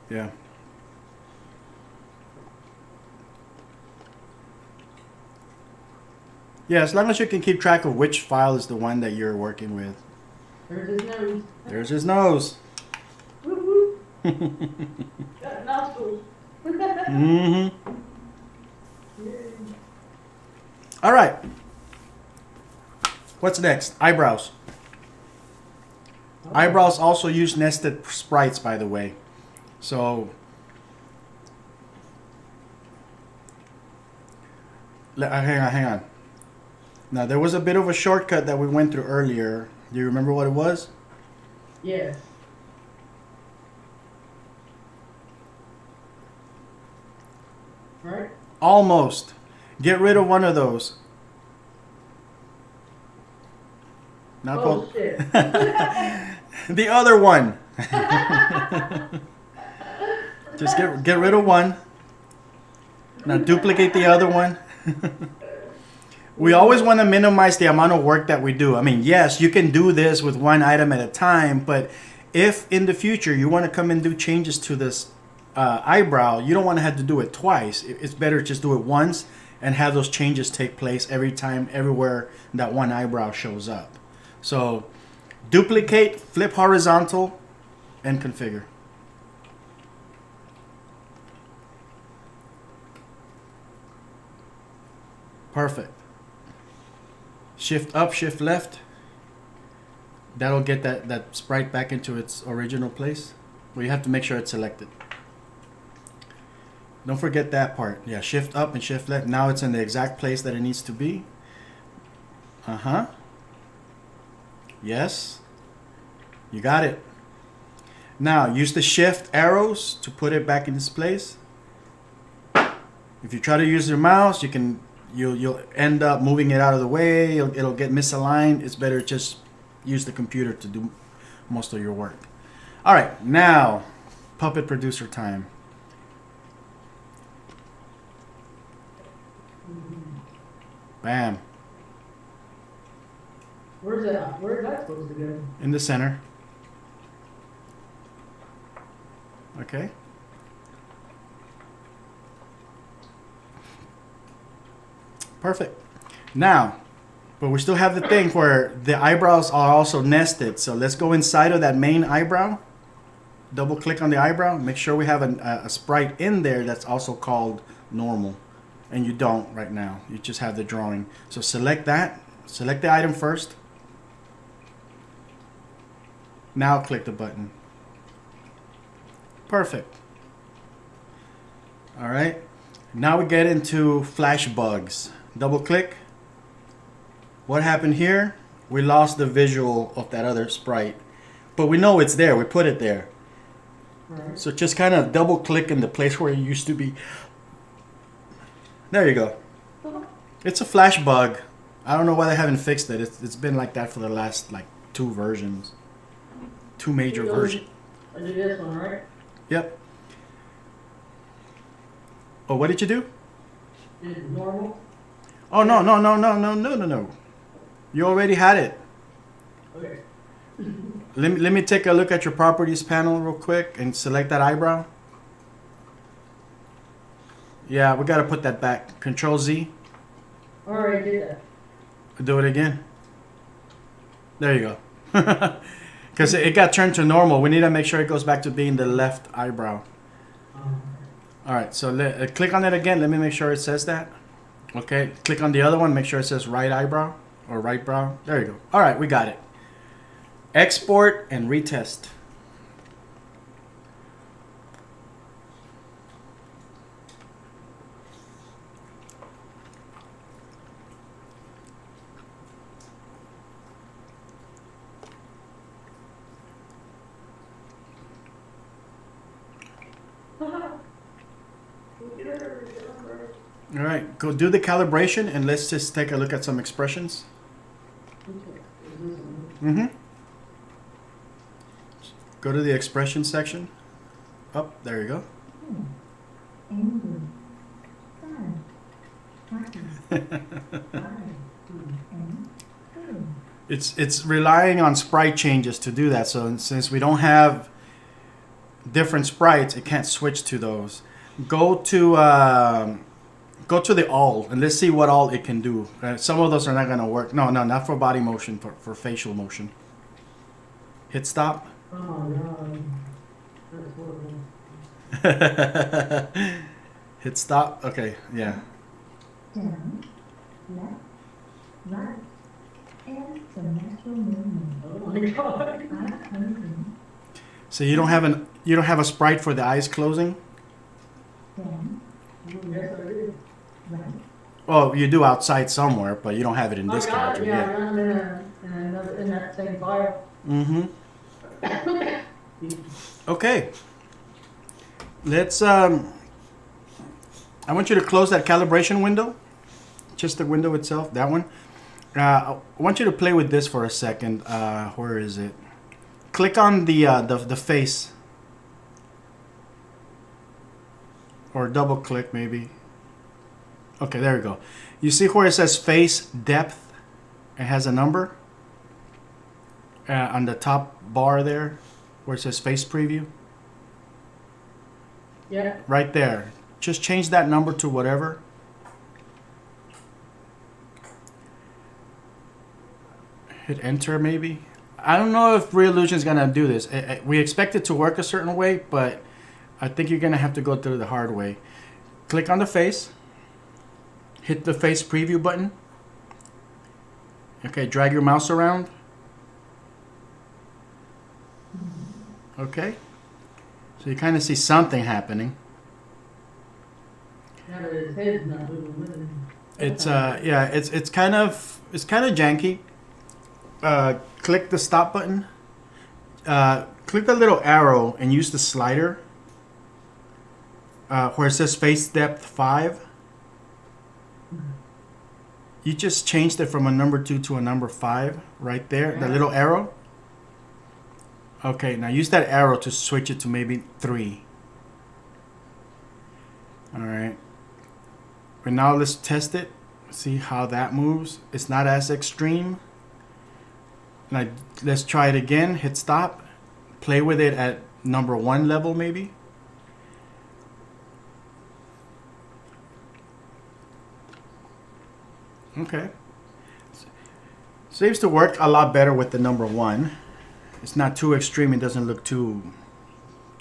Yeah. Yeah, as long as you can keep track of which file is the one that you're working with. There's his nose. There's his nose. Woo woo. Got nostrils. Mm-hmm. Yay. All right. What's next? Eyebrows. Okay. Eyebrows also use nested sprites, by the way. So hang on. Now there was a bit of a shortcut that we went through earlier. Do you remember what it was? Yes. Right? Almost. Get rid of one of those. Not Oh, both. shit. The other one. Just get rid of one. Now duplicate the other one. We always want to minimize the amount of work that we do. I mean, yes, you can do this with one item at a time, but if in the future you want to come and do changes to this eyebrow, you don't want to have to do it twice. It's better to just do it once and have those changes take place every time, everywhere that one eyebrow shows up. So duplicate, flip horizontal, and configure. Perfect. Shift up, shift left. That'll get that sprite back into its original place. Well, you have to make sure it's selected. Don't forget that part. Yeah, shift up and shift left. Now it's in the exact place that it needs to be. Uh-huh. Yes. You got it. Now, use the shift arrows to put it back in its place. If you try to use your mouse, you'll end up moving it out of the way. It'll get misaligned. It's better just use the computer to do most of your work. All right, now Puppet Producer time. Bam. Where's that? Where's that supposed to go? In the center. Okay. Perfect. Now, but we still have the thing where the eyebrows are also nested. So let's go inside of that main eyebrow. Double click on the eyebrow. Make sure we have a sprite in there that's also called normal. And you don't right now. You just have the drawing. So select that. Select the item first. Now click the button. Perfect. All right. Now we get into flash bugs. Double click. What happened here? We lost the visual of that other sprite. But we know it's there. We put it there. Right. So just kind of double click in the place where it used to be. There you go. It's a flash bug. I don't know why they haven't fixed it. It's been like that for the last like 2 versions. 2 major versions. I did this one, right? Yep. Oh, what did you do? Is it normal? Oh, no. You already had it. Okay. Let me take a look at your properties panel real quick and select that eyebrow. Yeah, we got to put that back. Control Z. Alright, did that. Do it again. There you go. Because it got turned to normal. We need to make sure it goes back to being the left eyebrow. All right, so click on it again. Let me make sure it says that. Okay, click on the other one. Make sure it says right eyebrow or right brow. There you go. All right, we got it. Export and retest. All right, go do the calibration and let's just take a look at some expressions. Mm-hmm. Go to the expression section. Up, there you go. Angry, sad, happy, It's relying on sprite changes to do that. So since we don't have different sprites, it can't switch to those. Go to the all and let's see what all it can do. Some of those are not going to work. No, not for body motion, for facial motion. Hit stop. Oh my God. That's horrible. Hit stop. Okay, yeah. down, left, right, and the natural movement. Oh my God. Eyes closing, So you don't have a sprite for the eyes closing? down, Yes, I do. right, Oh, you do outside somewhere, but you don't have it in this I got it, character. yeah, Yeah. I'm in that same file. Mm-hmm. Okay. Let's I want you to close that calibration window. Just the window itself, that one. I want you to play with this for a second. Where is it? Click on the face. Or double click maybe. Okay, there we go. You see where it says face depth? It has a number on the top bar there, where it says face preview. Yeah. Right there. Just change that number to whatever. Hit enter maybe. I don't know if Reallusion is gonna do this. We expect it to work a certain way, but I think you're gonna have to go through the hard way. Click on the face. Hit the face preview button. Okay, drag your mouse around. Okay. So you kind of see something happening. Now that his head's not moving with him. It's yeah, it's kind of janky. Click the stop button. Click the little arrow and use the slider where it says face depth 5. You just changed it from a number 2 to a number 5 right there. The little arrow. Okay, now use that arrow to switch it to maybe 3. All right. And now let's test it. See how that moves. It's not as extreme. Now let's try it again. Hit stop. Play with it at number 1 level maybe. Okay. Seems to work a lot better with the number 1. It's not too extreme. It doesn't look too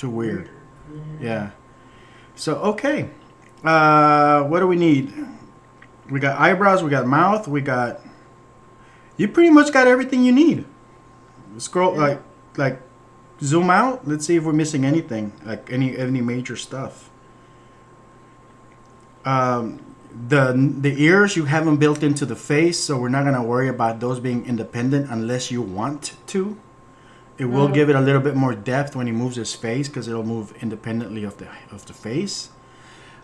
weird. Yeah. So okay. What do we need? We got eyebrows. We got mouth. We got. You pretty much got everything you need. Scroll like zoom out. Let's see if we're missing anything. Like any major stuff. The ears you haven't built into the face, so we're not gonna worry about those being independent unless you want to. It will give it a little bit more depth when he moves his face because it'll move independently of the face.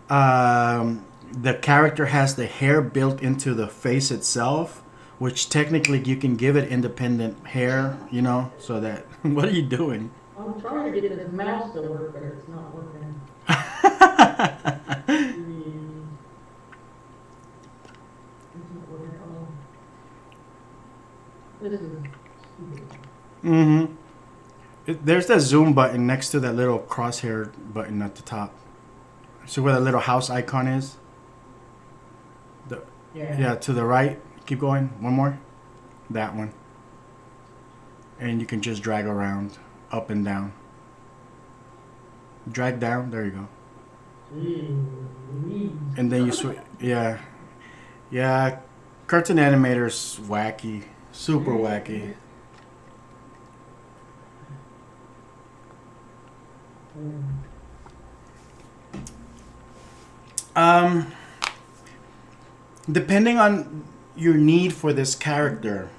The character has the hair built into the face itself, which technically you can give it independent hair, you know, so that. What are you doing? I'm trying to get this mouse to work, but it's not working. This is stupid. Mm-hmm. There's that zoom button next to that little crosshair button at the top. See where that little house icon is? Yeah, to the right. Keep going. One more. That one. And you can just drag around, up and down. Drag down. There you go. And then you switch. Yeah. Yeah. Cartoon animator's wacky. Super wacky. Depending on your need for this character,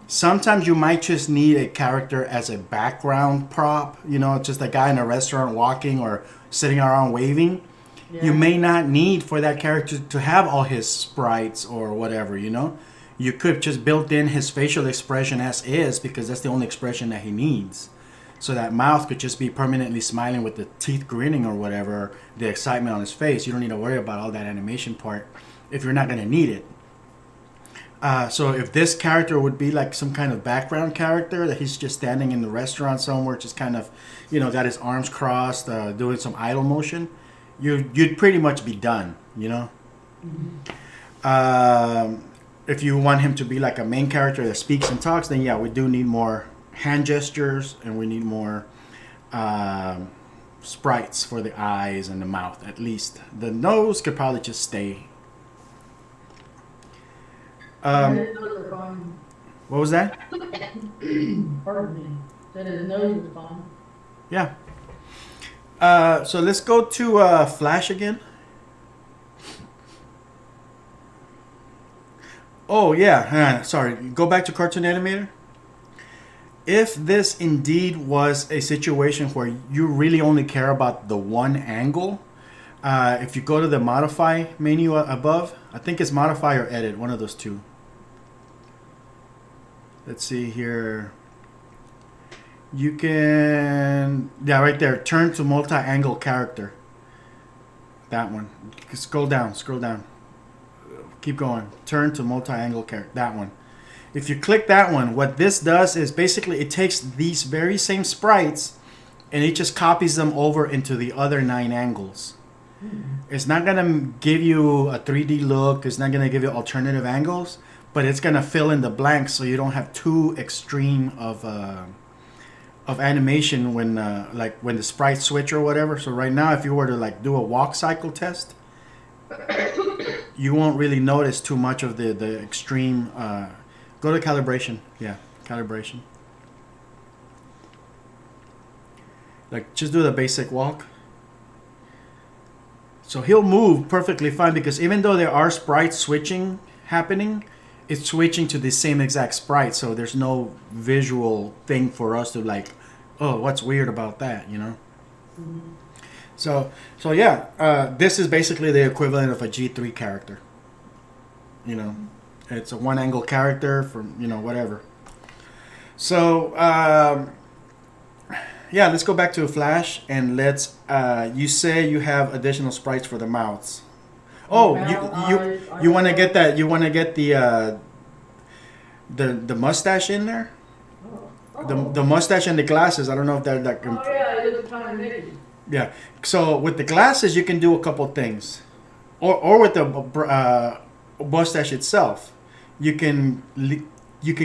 sometimes you might just need a character as a background prop, you know, just a guy in a restaurant walking or sitting around waving. you may not need for that character to have all his sprites or whatever, you know. You could just build in his facial expression as is, because that's the only expression that he needs. So that mouth could just be permanently smiling with the teeth grinning or whatever, the excitement on his face. You don't need to worry about all that animation part if you're not going to need it. So if this character would be like some kind of background character, that he's just standing in the restaurant somewhere, just kind of, you know, got his arms crossed, doing some idle motion, you'd pretty much be done, you know. If you want him to be like a main character that speaks and talks, then yeah, we do need more hand gestures, and we need more sprites for the eyes and the mouth, at least. The nose could probably just stay. What was that? Pardon me. Said his nose was fine. Yeah. So let's go to Flash again. Oh yeah, sorry. Go back to Cartoon Animator. If this indeed was a situation where you really only care about the one angle, if you go to the modify menu above, I think it's modify or edit, one of those two. Let's see here. You can, yeah, right there, turn to multi-angle character. That one. Scroll down. Keep going. Turn to multi-angle character. That one. If you click that one, what this does is basically it takes these very same sprites and it just copies them over into the other 9 angles. It's not going to give you a 3D look. It's not going to give you alternative angles, but it's going to fill in the blanks so you don't have too extreme of animation when like when the sprites switch or whatever. So right now, if you were to like do a walk cycle test, you won't really notice too much of the extreme. Go to calibration. Yeah, calibration. Like just do the basic walk. So he'll move perfectly fine, because even though there are sprites switching happening, it's switching to the same exact sprite. So there's no visual thing for us to like, oh, what's weird about that, you know? Mm-hmm. So yeah, this is basically the equivalent of a G3 character. You know, it's a one angle character from, you know, whatever. So yeah, let's go back to Flash and let's. You say you have additional sprites for the mouths. Oh, you want to get that? You want to get the mustache in there? The mustache and the glasses. I don't know if they're that. Oh yeah, it looks kind of Mickey. Yeah. So with the glasses, you can do a couple things, or with the mustache itself, you can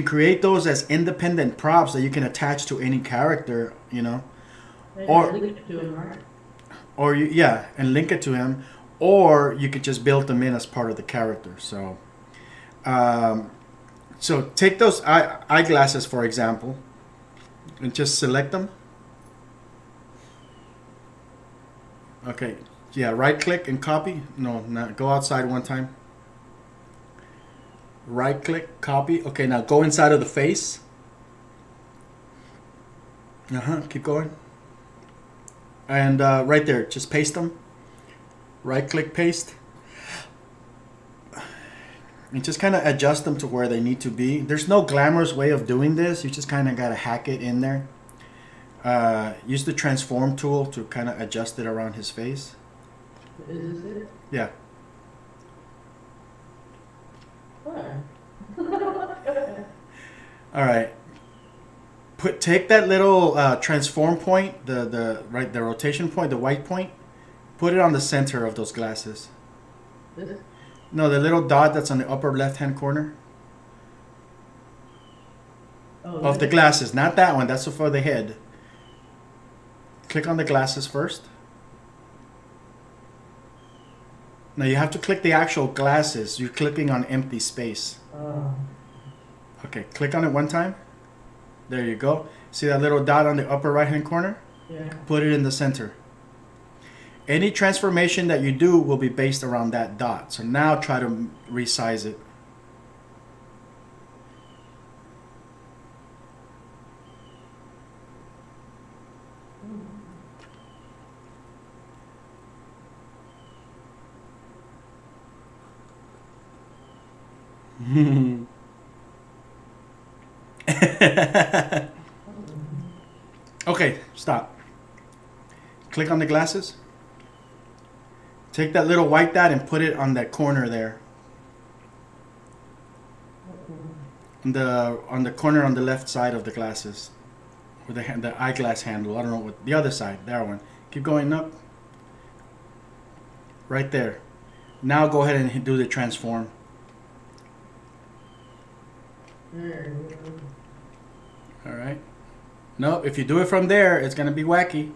create those as independent props that you can attach to any character, you know, or link it to him, right? Or and link it to him, or you could just build them in as part of the character. So, so take those eyeglasses for example, and just select them. Okay, yeah, right click and copy. No, not go outside one time. Right click, copy. Okay, now go inside of the face. Keep going. And right there, just paste them. Right click, paste. And just kind of adjust them to where they need to be. There's no glamorous way of doing this. You just kind of got to hack it in there. Use the transform tool to kind of adjust it around his face. Is this it? Yeah. Why? All right. Take that little transform point, the rotation point, the white point. Put it on the center of those glasses. This? No, the little dot that's on the upper left-hand corner of the glasses. Not that one. That's for the head. Click on the glasses first. Now you have to click the actual glasses. You're clicking on empty space. Okay, click on it one time. There you go. See that little dot on the upper right-hand corner? Yeah. Put it in the center. Any transformation that you do will be based around that dot. So now try to resize it. Okay, stop. Click on the glasses. Take that little white dot and put it on that corner there. On the corner on the left side of the glasses. With the eyeglass handle. I don't know what. The other side. That one. Keep going up. Right there. Now go ahead and do the transform. There we go. Alright. No, if you do it from there, it's going to be wacky.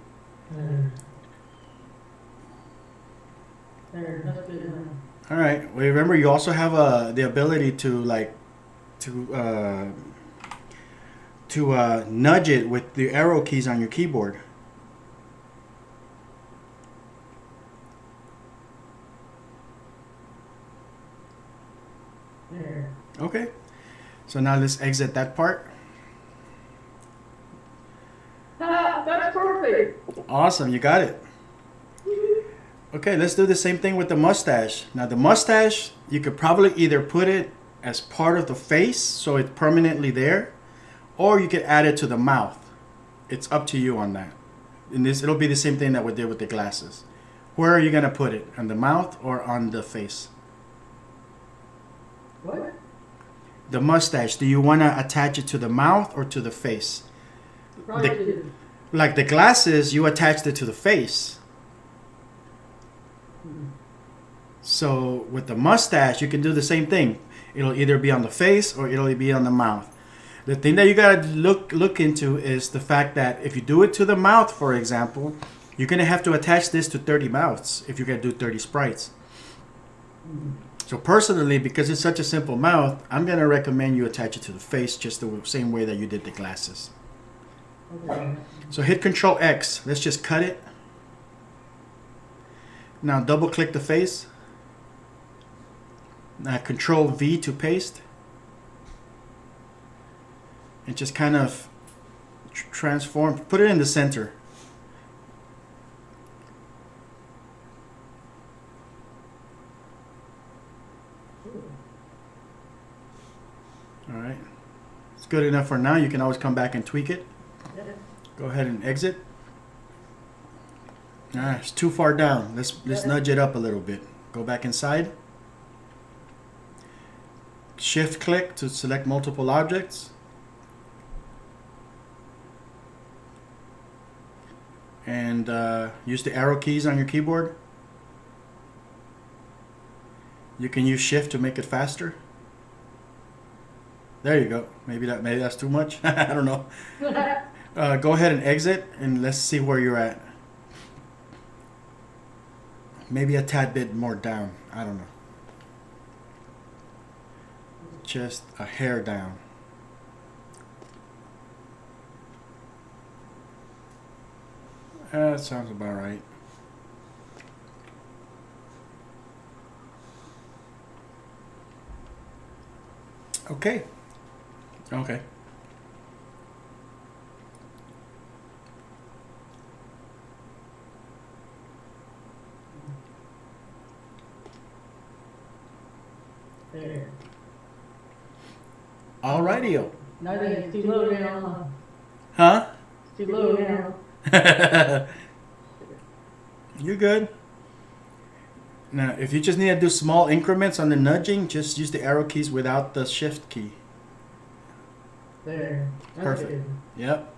There, that's good enough. Alright. Well, remember, you also have the ability to, like, to nudge it with the arrow keys on your keyboard. There. Okay. So now let's exit that part. Ah, that's perfect. Awesome, you got it. Okay, let's do the same thing with the mustache. Now the mustache, you could probably either put it as part of the face, so it's permanently there, or you could add it to the mouth. It's up to you on that. In this, it'll be the same thing that we did with the glasses. Where are you gonna put it? On the mouth or on the face? What? The mustache, do you wanna attach it to the mouth or to the face? Probably The- do. Like the glasses, you attached it to the face. So with the mustache, you can do the same thing. It'll either be on the face or it'll be on the mouth. The thing that you gotta look into is the fact that if you do it to the mouth, for example, you're gonna have to attach this to 30 mouths if you're gonna do 30 sprites. So personally, because it's such a simple mouth, I'm gonna recommend you attach it to the face just the same way that you did the glasses. Okay. So hit Control X. Let's just cut it. Now double click the face. Now Control V to paste. And just kind of transform. Put it in the center. Alright. It's good enough for now. You can always come back and tweak it. Yeah. Go ahead and exit. It's too far down. Let's nudge it up a little bit. Go back inside. Shift click to select multiple objects. And use the arrow keys on your keyboard. You can use shift to make it faster. There you go. Maybe that's too much. I don't know. Go ahead and exit and let's see where you're at. Maybe a tad bit more down. I don't know. Just a hair down. That sounds about right. Okay. Okay. There. Alrighty. No, I think it's too low now. Huh? It's too low now. You're good. Now, if you just need to do small increments on the nudging, just use the arrow keys without the shift key. There. That's Perfect. good. Yep.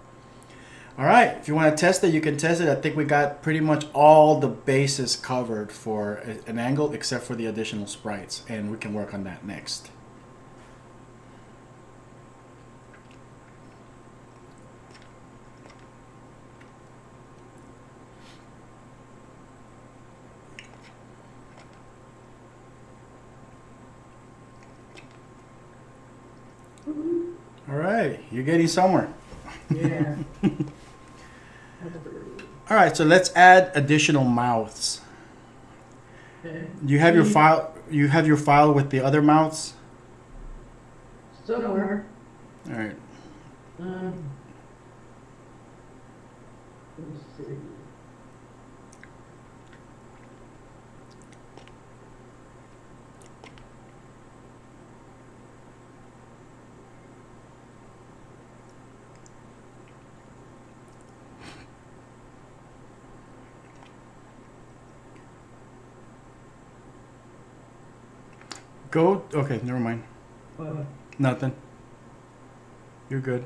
All right. If you want to test it, you can test it. I think we got pretty much all the bases covered for an angle except for the additional sprites, and we can work on that next. All right, you're getting somewhere. Yeah. All right, so let's add additional mouths. Okay. You have your file. You have your file with the other mouths. Somewhere. All right. Let's see. Go. Okay, never mind. But Nothing. You're good.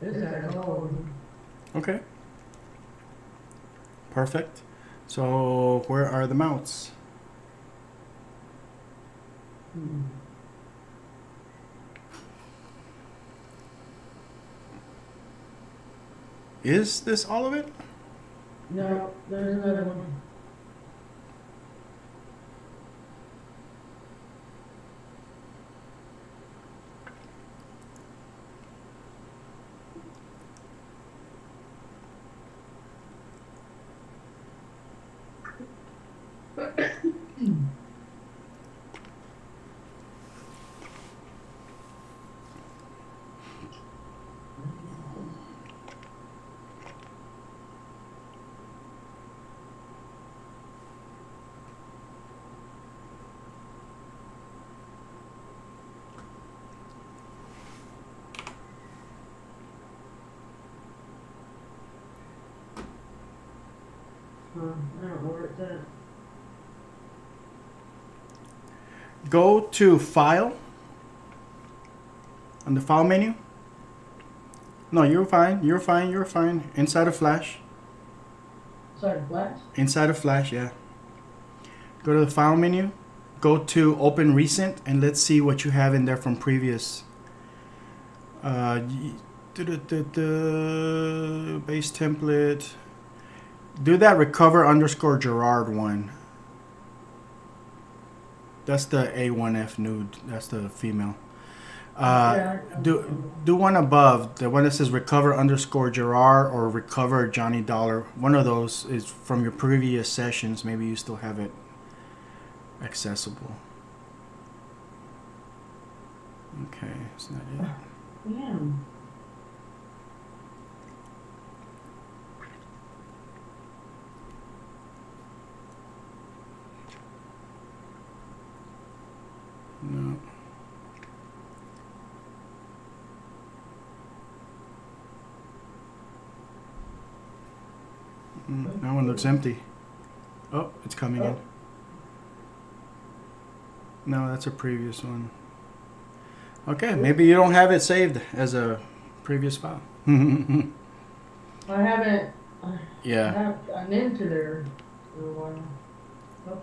this has all of them. Okay. Perfect. So where are the mounts? Hmm. Is this all of it? No, there's another one. I don't know where it's at. Go to File on the File menu. No, you're fine. You're fine. You're fine. Inside of Flash. Sorry, Flash? Inside of Flash, yeah. Go to the File menu. Go to Open Recent, and let's see what you have in there from previous. Base template. Do that recover_Gerard one. That's the A1F nude. That's the female. Do one above, the one that says recover_Gerard or recover Johnny Dollar. One of those is from your previous sessions. Maybe you still have it accessible. Okay, is that it? Yeah. No. That one looks empty. Oh, it's coming in. No, that's a previous one. Okay, maybe you don't have it saved as a previous file. I haven't. Yeah. I'm into there for a while. Oh.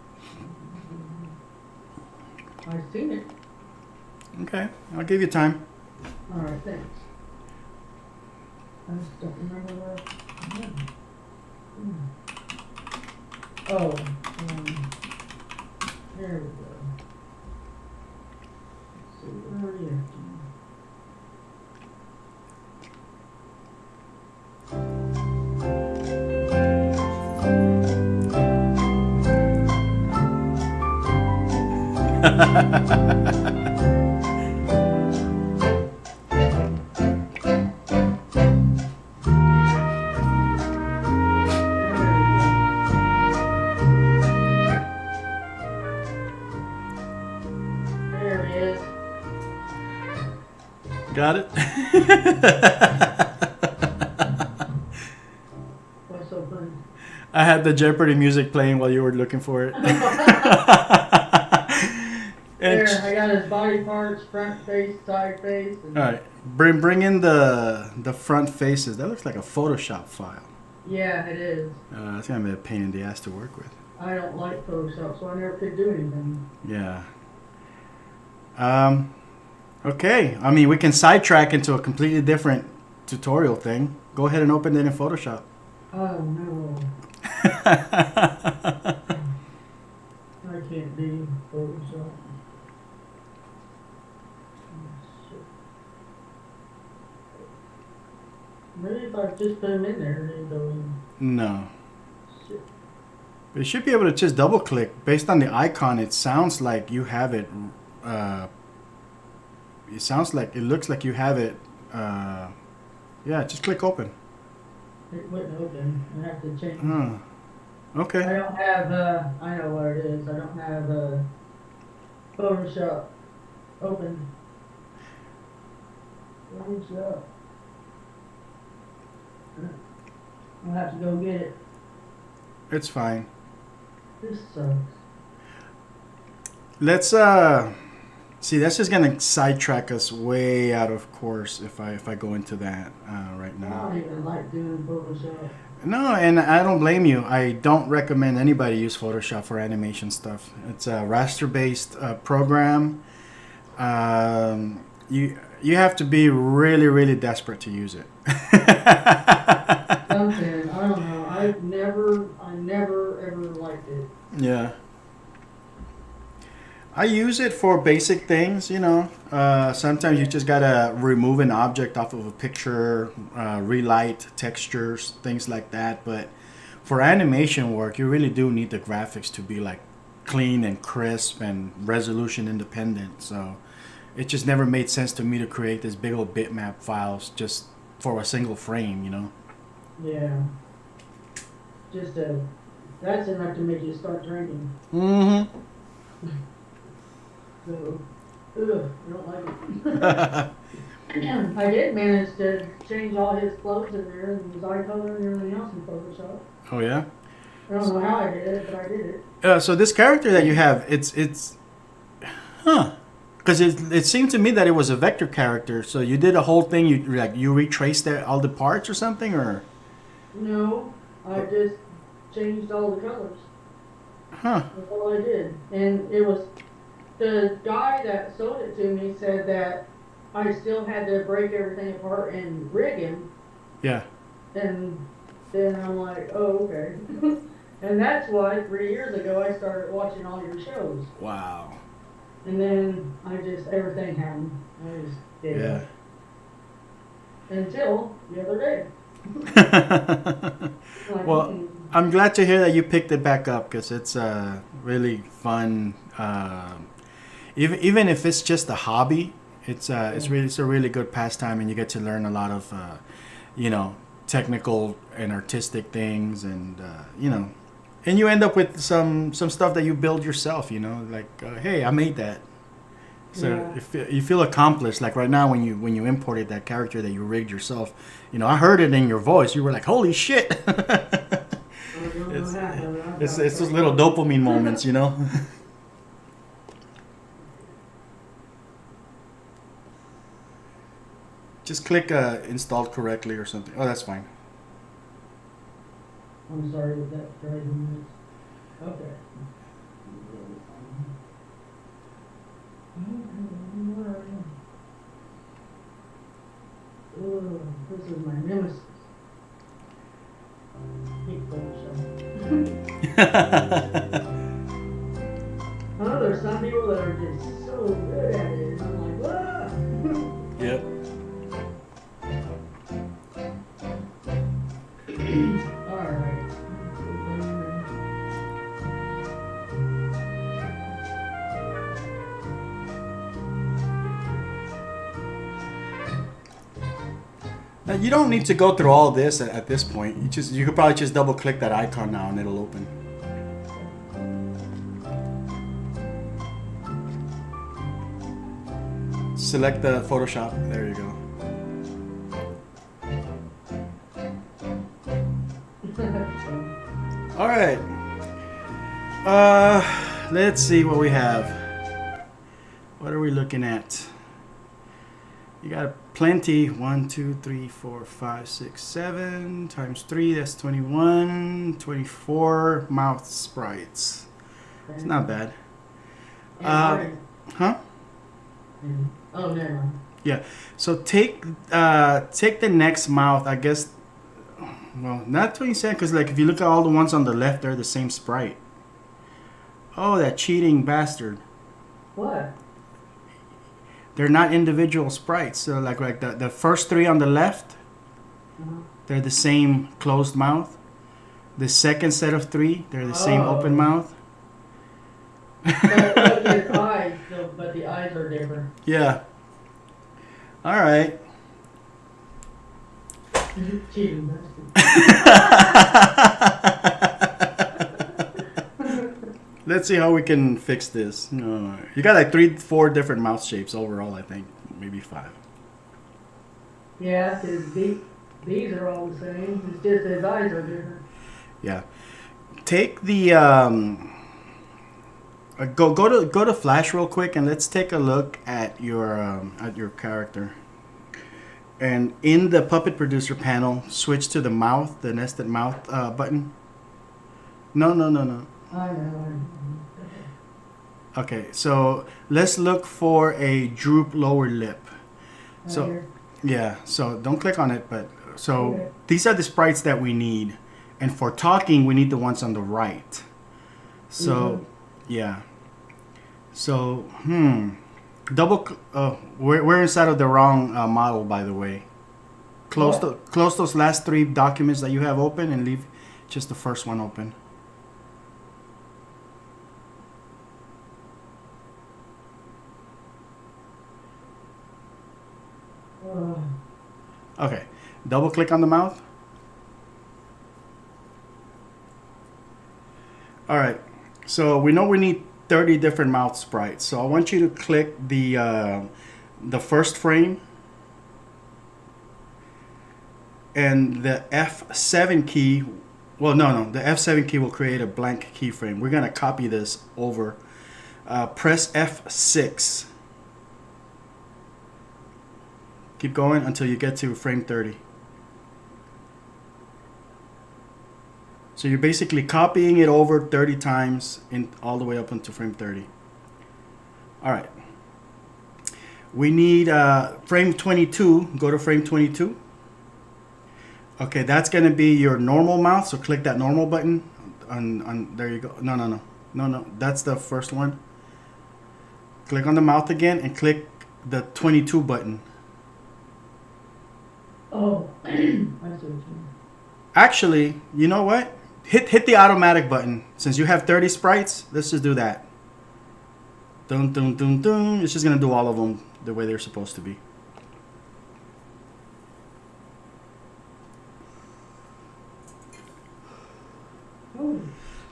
I've seen it. Okay, I'll give you time. All right, thanks. I just don't remember where. Yeah. Oh, there we go. Let's see, where are you? There he is. Got it? What's so funny? I had the Jeopardy music playing while you were looking for it. There, I got his body parts, front face, side face. And all right, bring in the front faces. That looks like a Photoshop file. yeah, it is. It's gonna be a pain in the ass to work with. I don't like Photoshop, so I never could do anything. Yeah. Okay. I mean, we can sidetrack into a completely different tutorial thing. Go ahead and open it in Photoshop. Oh no. I can't do Photoshop. Maybe if I just put them in there, they'd go in. No. Shit. But you should be able to just double click. Based on the icon, it sounds like you have it. It looks like you have it. Yeah, just click open. It wouldn't open. I have to change. Huh. I Okay. don't have, I know what it is. I don't have Photoshop open. Photoshop. I'll have to go get it. It's fine. This sucks. let's see. That's just gonna sidetrack us way out of course if I go into that right I now. don't even like doing Photoshop. No, and I don't blame you. I don't recommend anybody use Photoshop for animation stuff. It's a raster-based program. You have to be really, really desperate to use it. Something, I don't know. I never ever liked it. Yeah. I use it for basic things, you know. Sometimes you just gotta remove an object off of a picture, relight textures, things like that. But for animation work, you really do need the graphics to be like clean and crisp and resolution independent. So it just never made sense to me to create this big old bitmap files just for a single frame, you know. Yeah. Just that's enough to make you start drinking. Mm-hmm. So, I don't like it. I did manage to change all his clothes in there and his eye color and everything else in Photoshop. Oh yeah. I don't know how I did it, but I did it. So this character that you have, it's, huh? Because it seemed to me that it was a vector character. So you did a whole thing. You retraced all the parts or something, or? No, I just changed all the colors. Huh. That's all I did. And it was, the guy that sold it to me said that I still had to break everything apart and rig him. Yeah. And then I'm like, oh, okay. And that's why 3 years ago I started watching all your shows. Wow. And then everything happened. I just did it. Yeah. Until the other day. Like, Well, I'm glad to hear that you picked it back up because it's really fun. Even if it's just a hobby, it's a really good pastime, and you get to learn a lot of technical and artistic things, and and you end up with some stuff that you build yourself. Like hey, I made that. So Yeah. if you feel accomplished, like right now when you imported that character that you rigged yourself, I heard it in your voice. You were like, "Holy shit!" It's those little dopamine moments, Just click installed correctly or something. Oh, that's fine. I'm sorry with that driving minutes. Okay. This is my nemesis. Hate Photoshop. I know there's some people that are just so good at it. I'm like, ah! Yep. Alright. Now you don't need to go through all this at this point. You could probably just double click that icon now and it'll open. Select the Photoshop. There you go. All right. Let's see what we have. What are we looking at? You got plenty. 1, 2, 3, 4, 5, 6, 7 times 3. That's 21. 24 mouth sprites. It's not bad. Huh? Oh, never mind. Yeah. So take the next mouth. I guess. Well, not 27 because like if you look at all the ones on the left, they're the same sprite. Oh, that cheating bastard. What? They're not individual sprites. So like the first 3 on the left, they're the same closed mouth. The second set of 3, they're the same open mouth. But his eyes, but the eyes are different. Yeah. All right. Cheating bastard. Let's see how we can fix this. You got like 3, 4 different mouth shapes overall, I think. Maybe 5. Yeah, because these are all the same. It's just his eyes are different. Yeah. Take the Go to Flash real quick and let's take a look at your character. And in the puppet producer panel, switch to the mouth, the nested mouth button. No. I know. Okay, so let's look for a droop lower lip. Right So here. yeah, so don't click on it, but so Okay. these are the sprites that we need, and for talking we need the ones on the right. So yeah, so we're inside of the wrong model, by the way. Close those last 3 documents that you have open and leave just the first one open. Okay, double click on the mouth. All right, so we know we need 30 different mouth sprites. So I want you to click the first frame and the F7 key. Well, no, the F7 key will create a blank keyframe. We're gonna copy this over. Press F6. Keep going until you get to frame 30. So you're basically copying it over 30 times all the way up until frame 30. All right. We need frame 22. Go to frame 22. Okay, that's going to be your normal mouth. So click that normal button. There you go. No. That's the first one. Click on the mouth again and click the 22 button. Oh, I see what you mean. Actually, you know what? Hit the automatic button. Since you have 30 sprites, let's just do that. Dun dun dun dun. It's just gonna do all of them the way they're supposed to be. Oh,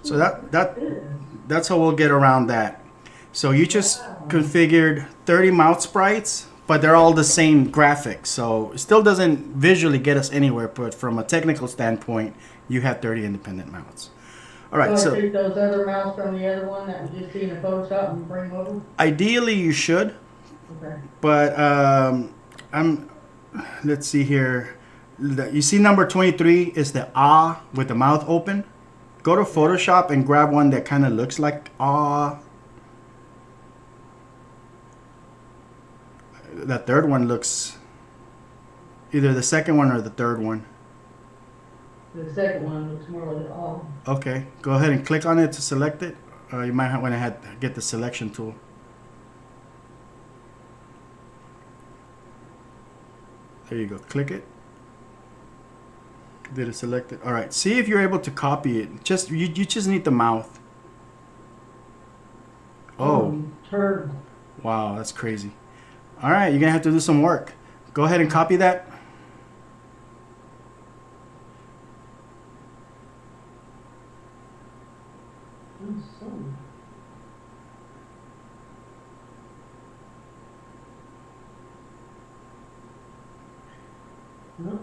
So that's how we'll get around that. So you just configured 30 mouth sprites, but they're all the same graphics. So it still doesn't visually get us anywhere, but from a technical standpoint, you have 30 independent mouths. All right, so I so take those other mouths from the other one that we just see in the Photoshop and bring them over? ideally you should, Okay. but let's see here. You see number 23 is the ah with the mouth open. Go to Photoshop and grab one that kind of looks like ah. That third one looks either the second one or the third one. The second one looks more like all. Okay, go ahead and click on it to select it. You might want to get the selection tool. There you go. Click it. Did it select it? All right. See if you're able to copy it. You just need the mouth. Oh, Turd. wow, that's crazy. All right, you're gonna have to do some work. Go ahead and copy that. No.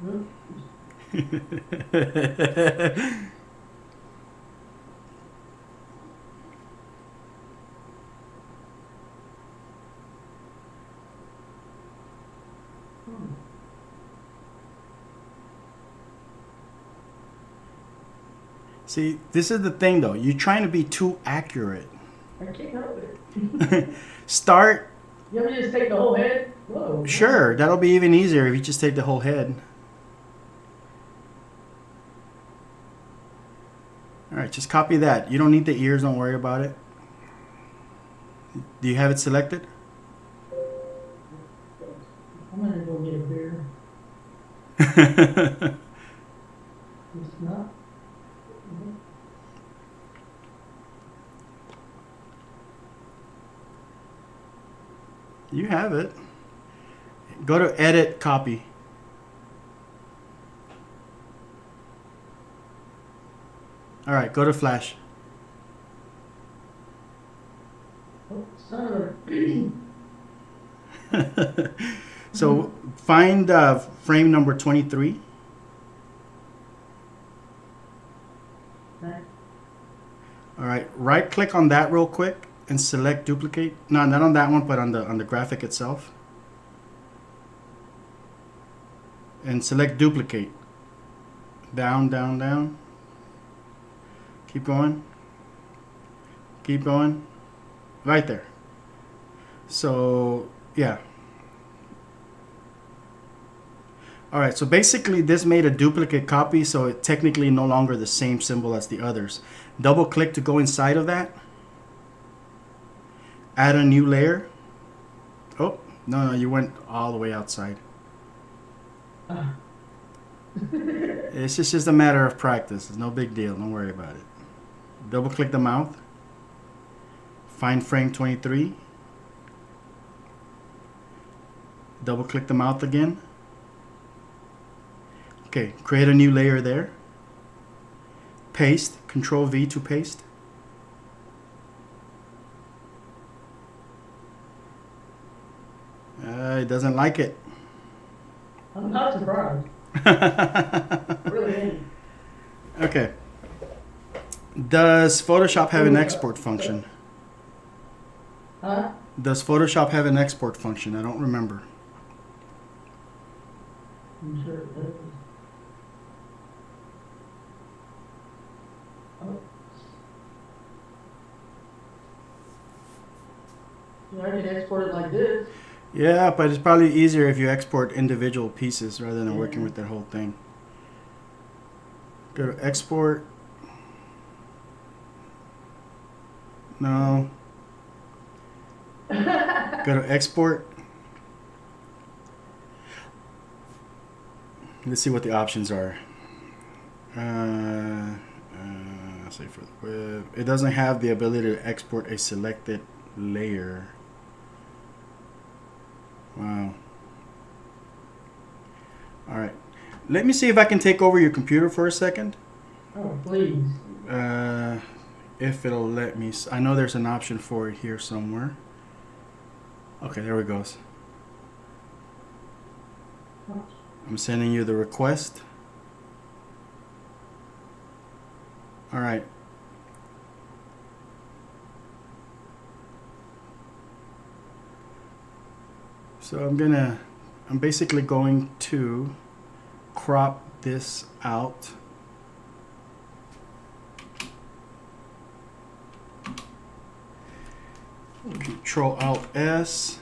No. See, this is the thing though. You're trying to be too accurate. I can't help it. Start. You want me to just take the whole head? Whoa. Sure, that'll be even easier if you just take the whole head. All right, just copy that. You don't need the ears. Don't worry about it. Do you have it selected? I'm gonna go get a beer. It's not. You have it. Go to edit, copy. All right, go to Flash. Oh, son of a. So find frame number 23. Okay. All right, right click on that real quick and select duplicate. No, not on that one, but on the graphic itself. And select duplicate. Down, down, down. Keep going. Keep going. Right there. So, yeah. All right, so basically this made a duplicate copy, so it technically no longer the same symbol as the others. Double click to go inside of that. Add a new layer. Oh, no, you went all the way outside. It's just a matter of practice. It's no big deal. Don't worry about it. Double click the mouth. Find frame 23. Double click the mouth again. Okay, create a new layer there. Paste, Control V to paste. It doesn't like it. I'm not surprised. Really ain't. Okay. Does Photoshop have an export function? Huh? Does Photoshop have an export function? I don't remember. I'm sure it does. Oh. Yeah, I can export it like this. Yeah, but it's probably easier if you export individual pieces rather than working with that whole thing. Go to export. No. Go to export. Let's see what the options are. Say for the web. It doesn't have the ability to export a selected layer. Wow. All right. Let me see if I can take over your computer for a second. Oh, please. If it'll let me. I know there's an option for it here somewhere. Okay, there it goes. I'm sending you the request. All right. So I'm basically going to crop this out. Control Alt S.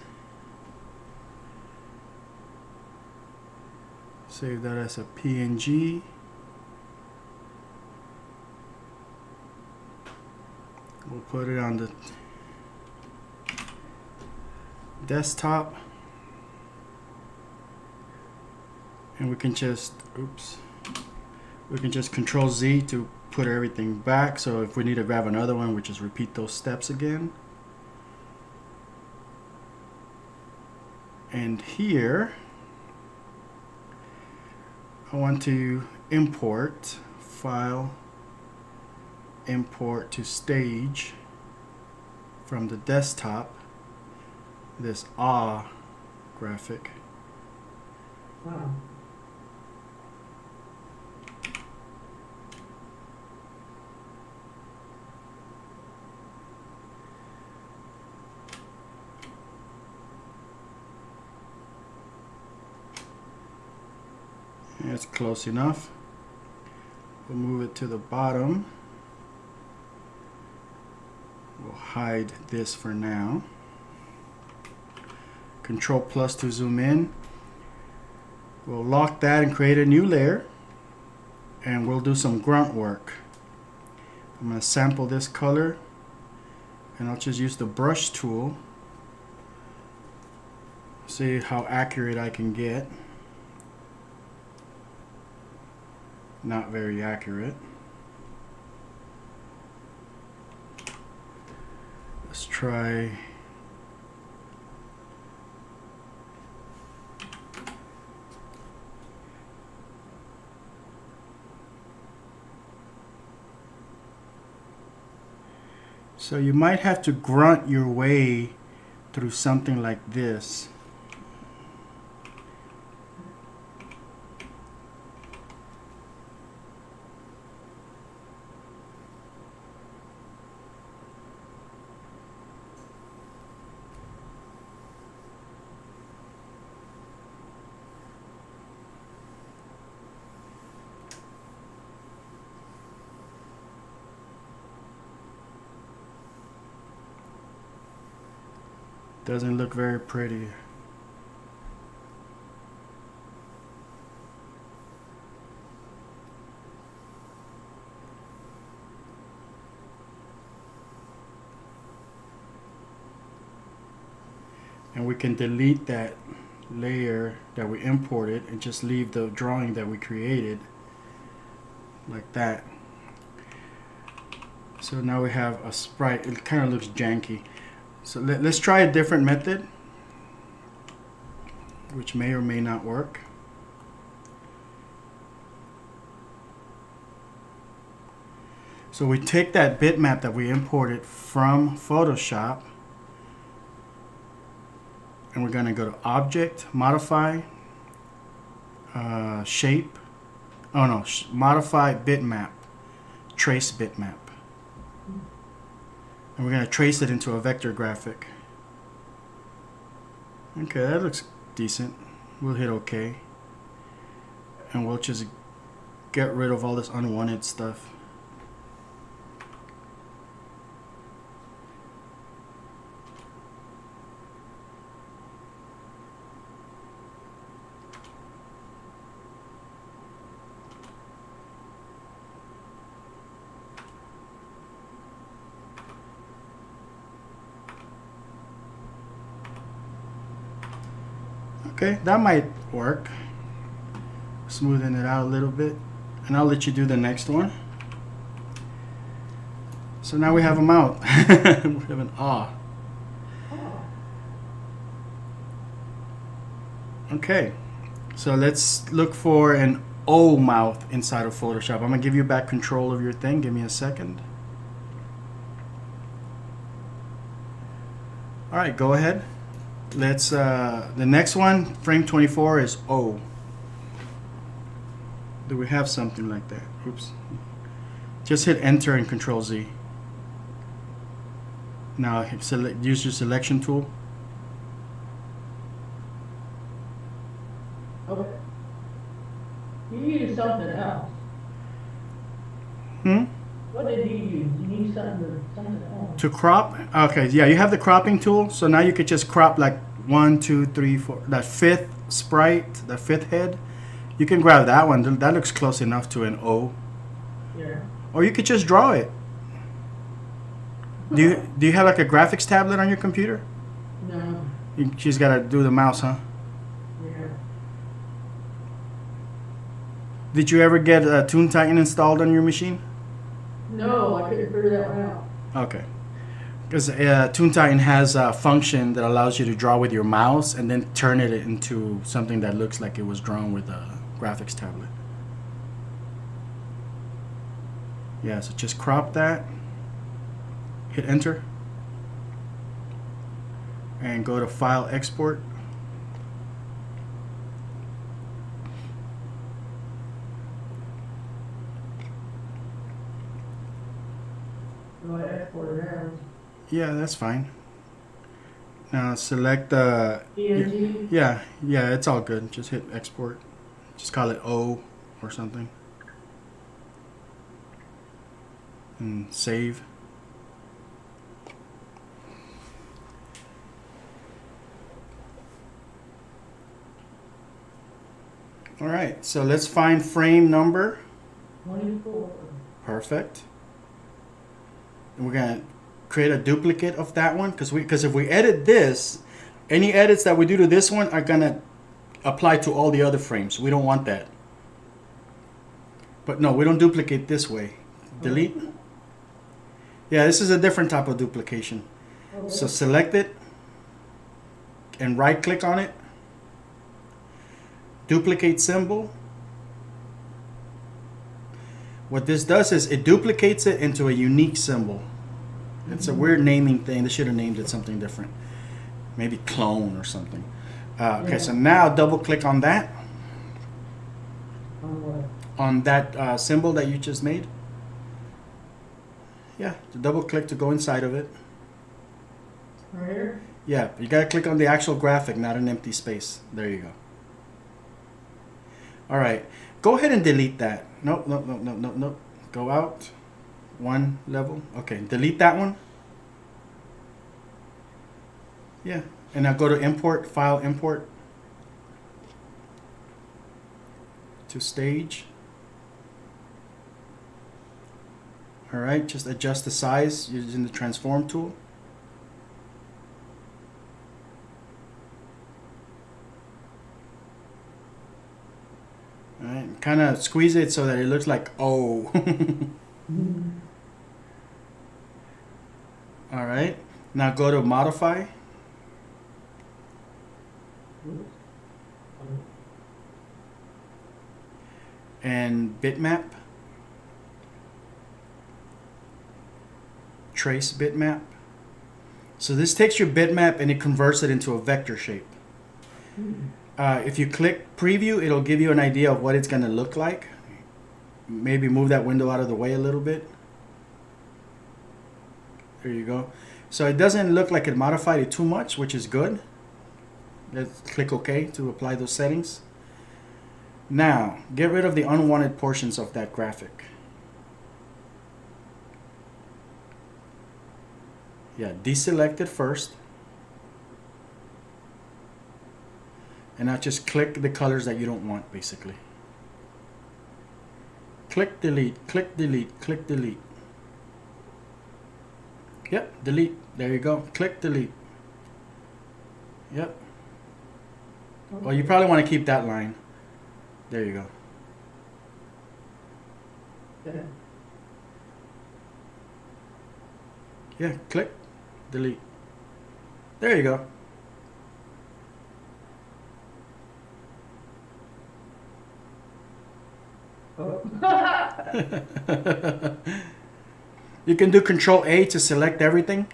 Save that as a PNG. We'll put it on the desktop. And we can just, we can just Control Z to put everything back. So if we need to grab another one, we just repeat those steps again. And here, I want to import file, import to stage from the desktop, this graphic. Wow. That's close enough. We'll move it to the bottom. We'll hide this for now. Control plus to zoom in. We'll lock that and create a new layer. And we'll do some grunt work. I'm going to sample this color. And I'll just use the brush tool. See how accurate I can get. Not very accurate. Let's try. So you might have to grunt your way through something like this. Doesn't look very pretty. And we can delete that layer that we imported and just leave the drawing that we created like that. So now we have a sprite. It kind of looks janky. So let's try a different method, which may or may not work. So we take that bitmap that we imported from Photoshop, and we're going to go to Object, Modify, Shape. Oh no, Modify Bitmap, Trace Bitmap. And we're going to trace it into a vector graphic. Okay, that looks decent. We'll hit OK. And we'll just get rid of all this unwanted stuff. Okay, that might work. Smoothing it out a little bit. And I'll let you do the next one. So now we have them out. We have an ah. Okay, so let's look for an O mouth inside of Photoshop. I'm gonna give you back control of your thing. Give me a second. All right, go ahead. Let's, the next one, frame 24 is O. Do we have something like that? Oops. Just hit enter and control Z. Now use your selection tool. Okay. You used something else. Hmm? What did you use? You used something else. To crop? Okay, yeah, you have the cropping tool, so now you could just crop like 1, 2, 3, 4, that fifth sprite, the fifth head. You can grab that one. That looks close enough to an O. Yeah. Or you could just draw it. Do you have like a graphics tablet on your computer? No. She's got to do the mouse, huh? Yeah. Did you ever get Toon Titan installed on your machine? No, I couldn't figure that one out. Okay. Because Toon Titan has a function that allows you to draw with your mouse and then turn it into something that looks like it was drawn with a graphics tablet. Yeah, so just crop that, hit enter, and go to File, Export. Do I export it as Yeah, that's fine. Now select the PNG? yeah, it's all good. Just hit export. Just call it O or something. And save. All right, so let's find frame number. 24. Perfect. And we're gonna create a duplicate of that one because if we edit this, any edits that we do to this one are gonna apply to all the other frames. We don't want that. But no, we don't duplicate this way. Delete. Yeah, this is a different type of duplication. Okay. So select it and right click on it. Duplicate symbol. What this does is it duplicates it into a unique symbol. It's a weird naming thing. They should have named it something different. Maybe clone or something. Okay, so now double click on that. On what? On that symbol that you just made. Yeah, to double click to go inside of it. Right here? Yeah, you gotta click on the actual graphic, not an empty space. There you go. All right, go ahead and delete that. Nope. Go out. One level. Okay, delete that one. Yeah, And now go to import, file import to stage. All right, just adjust the size using the transform tool. All right, kind of squeeze it so that it looks like O. All right, now go to modify. And bitmap. Trace bitmap. So this takes your bitmap and it converts it into a vector shape. If you click preview, it'll give you an idea of what it's going to look like. Maybe move that window out of the way a little bit. There you go. So it doesn't look like it modified it too much, which is good. Let's click OK to apply those settings. Now, get rid of the unwanted portions of that graphic. Yeah, deselect it first. And now just click the colors that you don't want, basically. Click delete, click delete, click delete. Yep, delete. There you go. Click delete. Yep. Well, you probably want to keep that line. There you go. Okay. Yeah, click, delete. There you go. Oh. You can do Control A to select everything.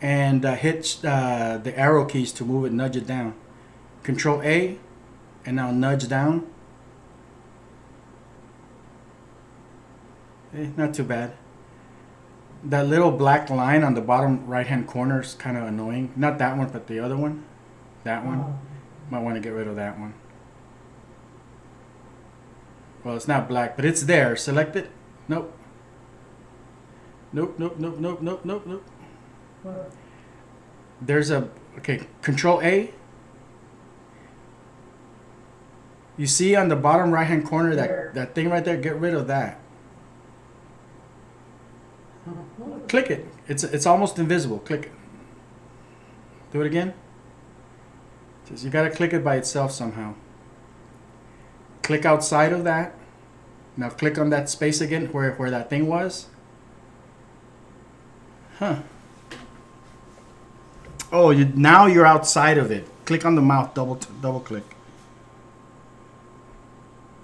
And hit the arrow keys to move it, nudge it down. Control A, and now nudge down. Not too bad. That little black line on the bottom right hand corner is kind of annoying. Not that one, but the other one. That one. Might want to get rid of that one. Well, it's not black, but it's there. Select it. Nope. Nope, nope, nope, nope, nope, nope, nope. What? There's a, okay, Control A. You see on the bottom right hand corner that thing right there? Get rid of that. Click it. It's almost invisible. Click it. Do it again. Just, you gotta click it by itself somehow. Click outside of that. Now click on that space again where that thing was. Huh. Oh, now you're outside of it. Click on the mouth. Double click.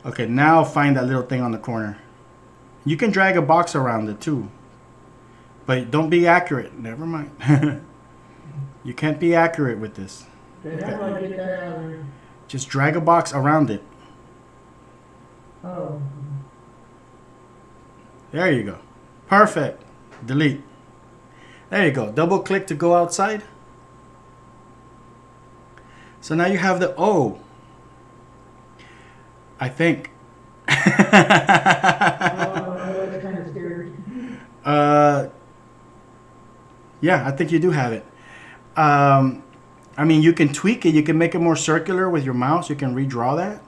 Okay, now find that little thing on the corner. You can drag a box around it too. But don't be accurate. Never mind. You can't be accurate with this. Okay, how do I get that out of there? Just drag a box around it. Oh. There you go. Perfect. Delete. There you go. Double click to go outside. So now you have the O. I think. Oh, that's kind of scary. Yeah, I think you do have it. I mean, you can tweak it. You can make it more circular with your mouse. You can redraw that.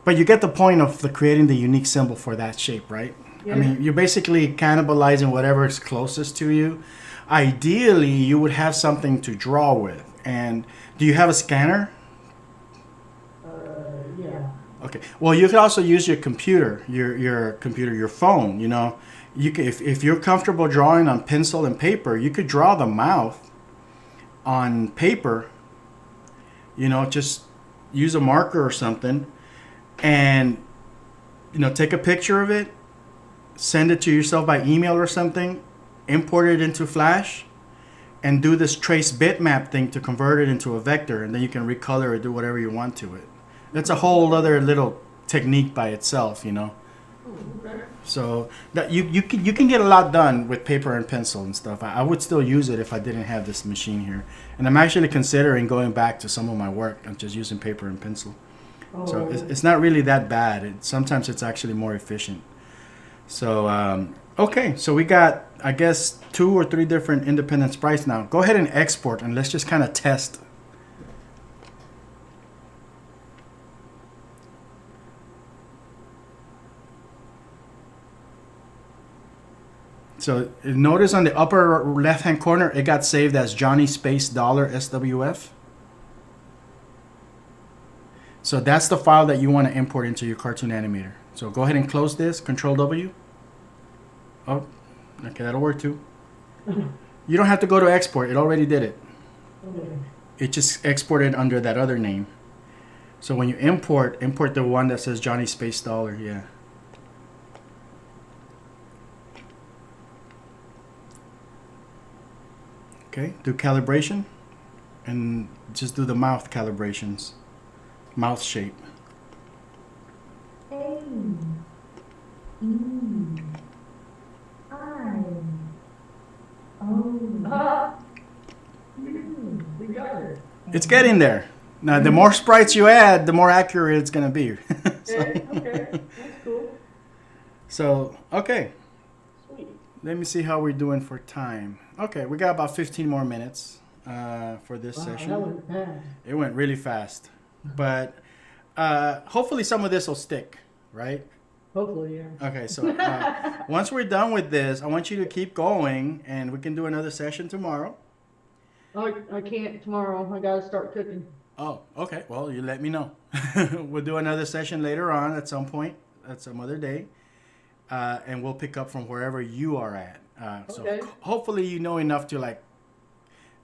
But you get the point of creating the unique symbol for that shape, right? Yeah. I mean, you're basically cannibalizing whatever is closest to you. Ideally, you would have something to draw with. And do you have a scanner? Yeah. Okay. Well, you could also use your computer, your phone. You know, you can, if you're comfortable drawing on pencil and paper, you could draw the mouth on paper. You know, just use a marker or something, and take a picture of it, send it to yourself by email or something, import it into Flash, and do this trace bitmap thing to convert it into a vector, and then you can recolor it, do whatever you want to it. That's a whole other little technique by itself, So that you can get a lot done with paper and pencil and stuff. I would still use it if I didn't have this machine here, and I'm actually considering going back to some of my work and just using paper and pencil. Oh. So it's not really that bad. Sometimes it's actually more efficient. So Okay, so we got, I guess, 2 or 3 different independent sprites now. Go ahead and export, and let's just kind of test. So notice on the upper left-hand corner, it got saved as Johnny Space Dollar SWF. So that's the file that you want to import into your cartoon animator. So go ahead and close this, Control W. Oh, okay, that'll work too. You don't have to go to export, it already did it. Okay. It just exported under that other name. So when you import the one that says Johnny Space Dollar, yeah. Okay, do calibration and just do the mouth calibrations. Mouth shape. A, E, I, O, Ah, U. we got it. It's getting there. Now, the more sprites you add, the more accurate it's going to be. Okay, okay, that's cool. So, okay. Sweet. Let me see how we're doing for time. Okay, we got about 15 more minutes for this Wow, session. that was fast. It went really fast. But hopefully some of this will stick, right? Hopefully, yeah. Okay, so once we're done with this, I want you to keep going, and we can do another session tomorrow. I can't tomorrow. I gotta start cooking. Oh, okay. Well, you let me know. We'll do another session later on at some point, at some other day, and we'll pick up from wherever you are at. Okay. So hopefully you know enough to like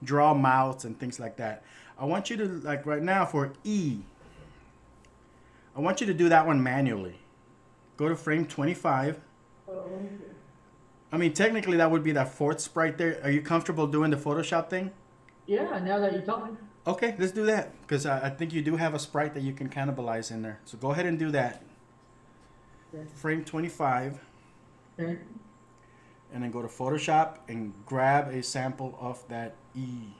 draw mouths and things like that. I want you to, like right now for E, I want you to do that one manually. Go to frame 25. Oh, I mean, technically that would be that fourth sprite there. Are you comfortable doing the Photoshop thing? yeah, now that you're talking. Okay, let's do that, because I think you do have a sprite that you can cannibalize in there. So go ahead and do that. Okay. Frame 25, Okay. and then go to Photoshop and grab a sample of that E.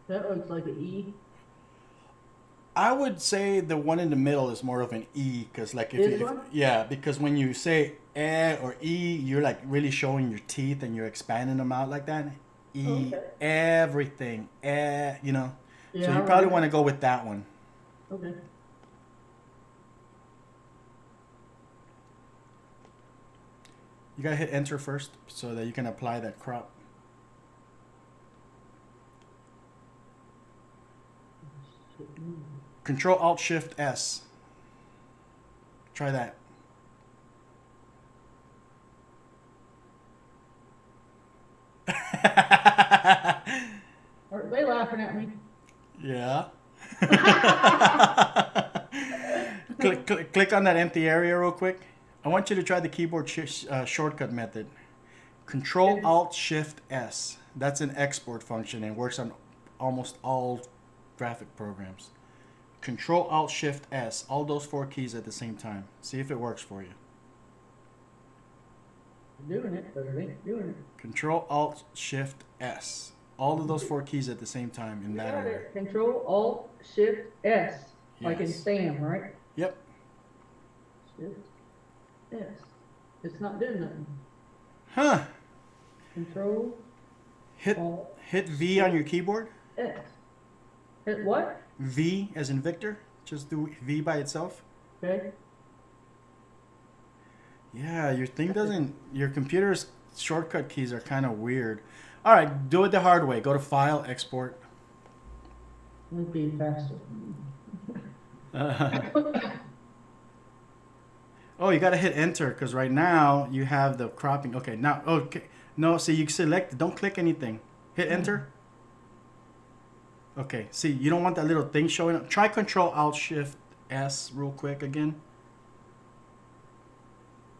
That looks like an E. I would say the one in the middle is more of an E, because like This one? yeah, because when you say or E, you're like really showing your teeth and you're expanding them out like that. E, Okay. everything, you know. Yeah. So you probably want to go with that one. Okay. You gotta hit enter first so that you can apply that crop. Control Alt Shift S. Try that. Are they laughing at me? Yeah. click on that empty area real quick. I want you to try the keyboard shortcut method. Control Alt Shift S. That's an export function and works on almost all graphic programs. Control Alt Shift S. All those 4 keys at the same time. See if it works for you. Doing it, but it ain't doing it. Control Alt Shift S. All of those 4 keys at the same time in that Got order. it. Control Alt Shift S. Like in Yes. Sam, right? Yep. Shift S. It's not doing nothing. Huh. Control Hit Alt V on your keyboard. S. Hit what? V as in Victor. Just do V by itself. Okay. Yeah, your thing doesn't. Your computer's shortcut keys are kind of weird. All right, do it the hard way. Go to File, Export. Let's be faster. Oh, you gotta hit Enter because right now you have the cropping. Okay, now okay. No, see you select. Don't click anything. Hit Enter. Okay, see you don't want that little thing showing up. Try Control Alt Shift S real quick again.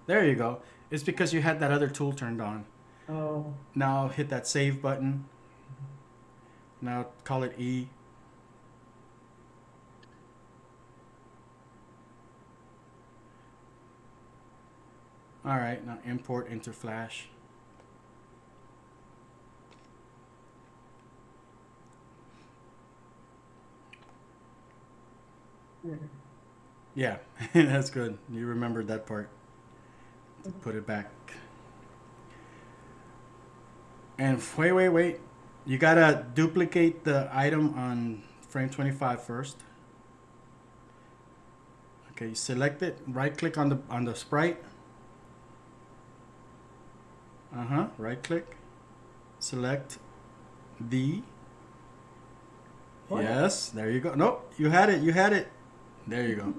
There you go. It's because you had that other tool turned on. Oh. Now hit that save button. Now call it E. All right, now import into Flash. . Yeah, that's good. You remembered that part. Put it back. And wait. You gotta duplicate the item on frame 25 first. Okay, you select it. Right click on the sprite. Right click. Select the. What? Yes, there you go. Nope, you had it. There you go.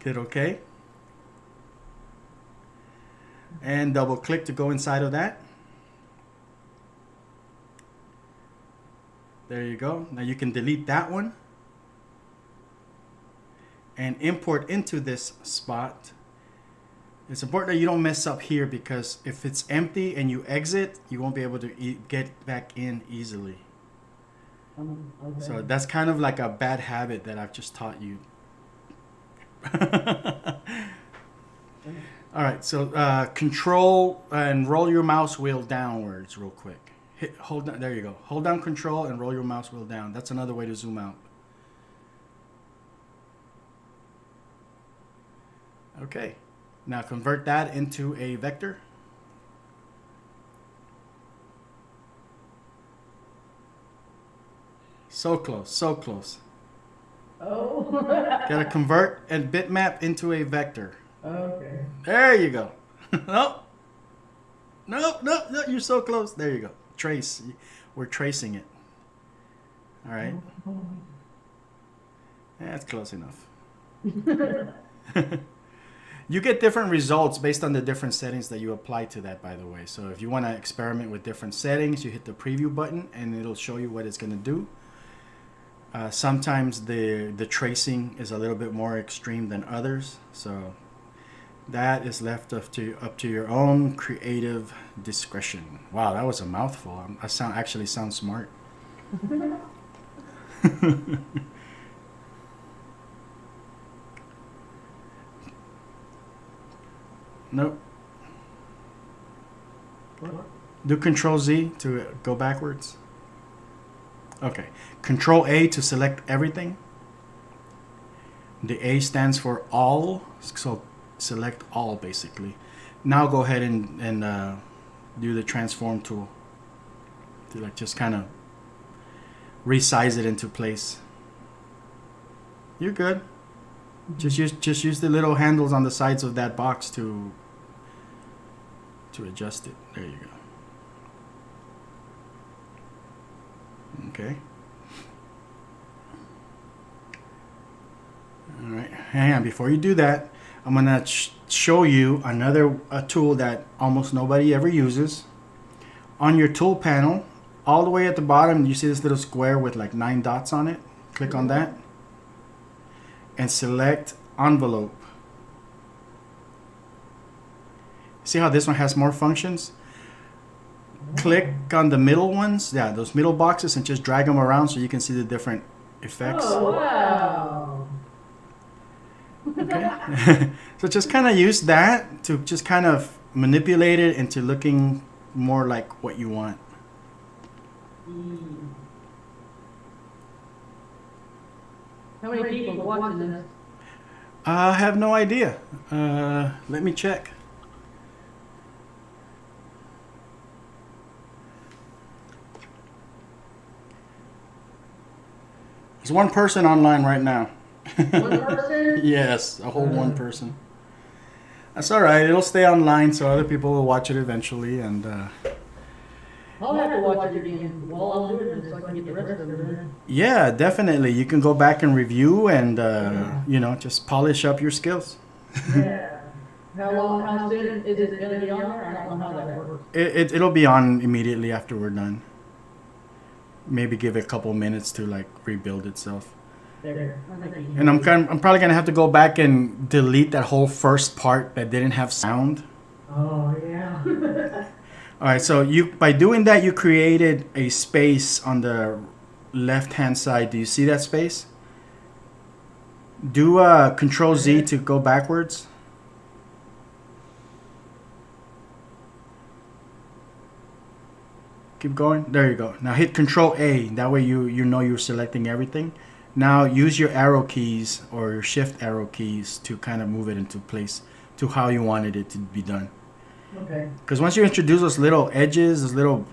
Hit OK. And double click to go inside of that. There you go. Now you can delete that one and import into this spot. It's important that you don't mess up here, because if it's empty and you exit, you won't be able to get back in easily. Okay. So that's kind of like a bad habit that I've just taught you. All right, so control and roll your mouse wheel downwards real quick. Hold down, there you go. Hold down control and roll your mouse wheel down. That's another way to zoom out. Okay, now convert that into a vector. So close, so close. Oh. Gotta convert and bitmap into a vector. Okay. There you go. Nope, you're so close. There you go. Trace. We're tracing it. All right. That's close enough. You get different results based on the different settings that you apply to that, by the way. So if you want to experiment with different settings, you hit the preview button and it'll show you what it's going to do. Sometimes the tracing is a little bit more extreme than others. So that is left up to your own creative discretion. Wow, that was a mouthful. I actually sound smart. Nope. Do Control Z to go backwards. Okay. Control A to select everything. The A stands for all, so select all basically. Now go ahead and do the transform tool to like just kind of resize it into place. You're good. Just use the little handles on the sides of that box to adjust it. There you go. Okay. All right. Hang on. Before you do that, I'm gonna show you another tool that almost nobody ever uses. On your tool panel, all the way at the bottom, you see this little square with like 9 dots on it. Click on that and select envelope. See how this one has more functions? Click on the middle ones, yeah, those middle boxes, and just drag them around so you can see the different effects. Oh, wow. Okay. So just kind of use that to just kind of manipulate it into looking more like what you want. How many people watching this? I have no idea. Let me check. There's one person online right now. One person? Yes, a whole one person. That's all right. It'll stay online, so other people will watch it eventually. And I'll have to watch it again while I'm doing this so I can get the rest of it in. yeah, definitely, you can go back and review and you know, just polish up your skills. Yeah. How soon is it going to be on there? I don't know how that works. It'll be on immediately after we're done. Maybe give it a couple minutes to like rebuild itself. There. And I'm probably gonna have to go back and delete that whole first part that didn't have sound. Oh, yeah. All right, so by doing that, you created a space on the left-hand side. Do you see that space? Do Control Z to go backwards. Keep going. There you go. Now hit Control A. That way you know you're selecting everything. Now use your arrow keys or your shift arrow keys to kind of move it into place to how you wanted it to be done. Okay. Because once you introduce those little edges, those little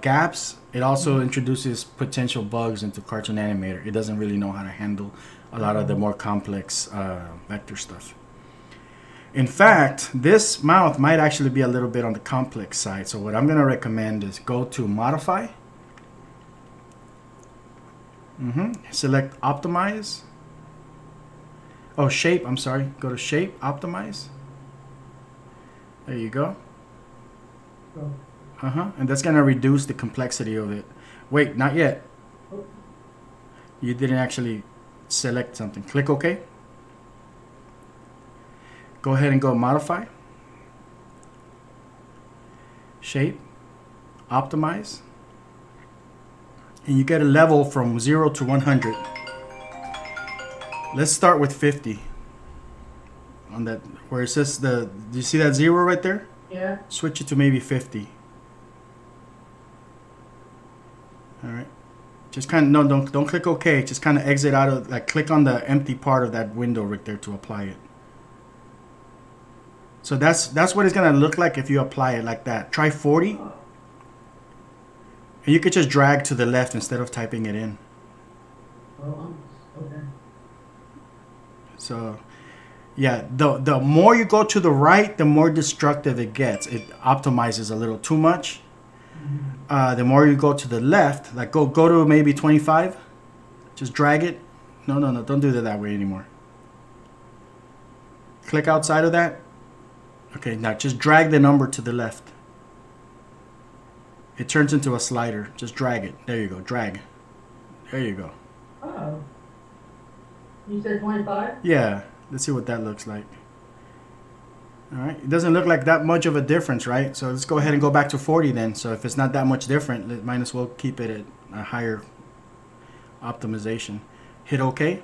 gaps, it also introduces potential bugs into Cartoon Animator. It doesn't really know how to handle a lot of the more complex vector stuff. In fact, this mouth might actually be a little bit on the complex side. So what I'm going to recommend is go to Modify. Select Optimize. Oh, Shape, I'm sorry. Go to Shape, Optimize. There you go. And that's going to reduce the complexity of it. Wait, not yet. You didn't actually select something. Click OK. Go ahead and go Modify. Shape. Optimize. And you get a level from 0 to 100. Let's start with 50. On that, where it says do you see that 0 right there? Yeah. Switch it to maybe 50. All right. Just kind of don't click OK. Just kind of exit out of, like, click on the empty part of that window right there to apply it. So that's what it's gonna look like if you apply it like that. Try 40. And you could just drag to the left instead of typing it in. Well, okay. So, yeah, the more you go to the right, the more destructive it gets. It optimizes a little too much. The more you go to the left, like go to maybe 25. Just drag it. No, don't do it that way anymore. Click outside of that. Okay, now just drag the number to the left. It turns into a slider. Just drag it. There you go. Drag. There you go. Oh. You said 25? Yeah. Let's see what that looks like. All right. It doesn't look like that much of a difference, right? So let's go ahead and go back to 40 then. So if it's not that much different, might as well keep it at a higher optimization. Hit OK.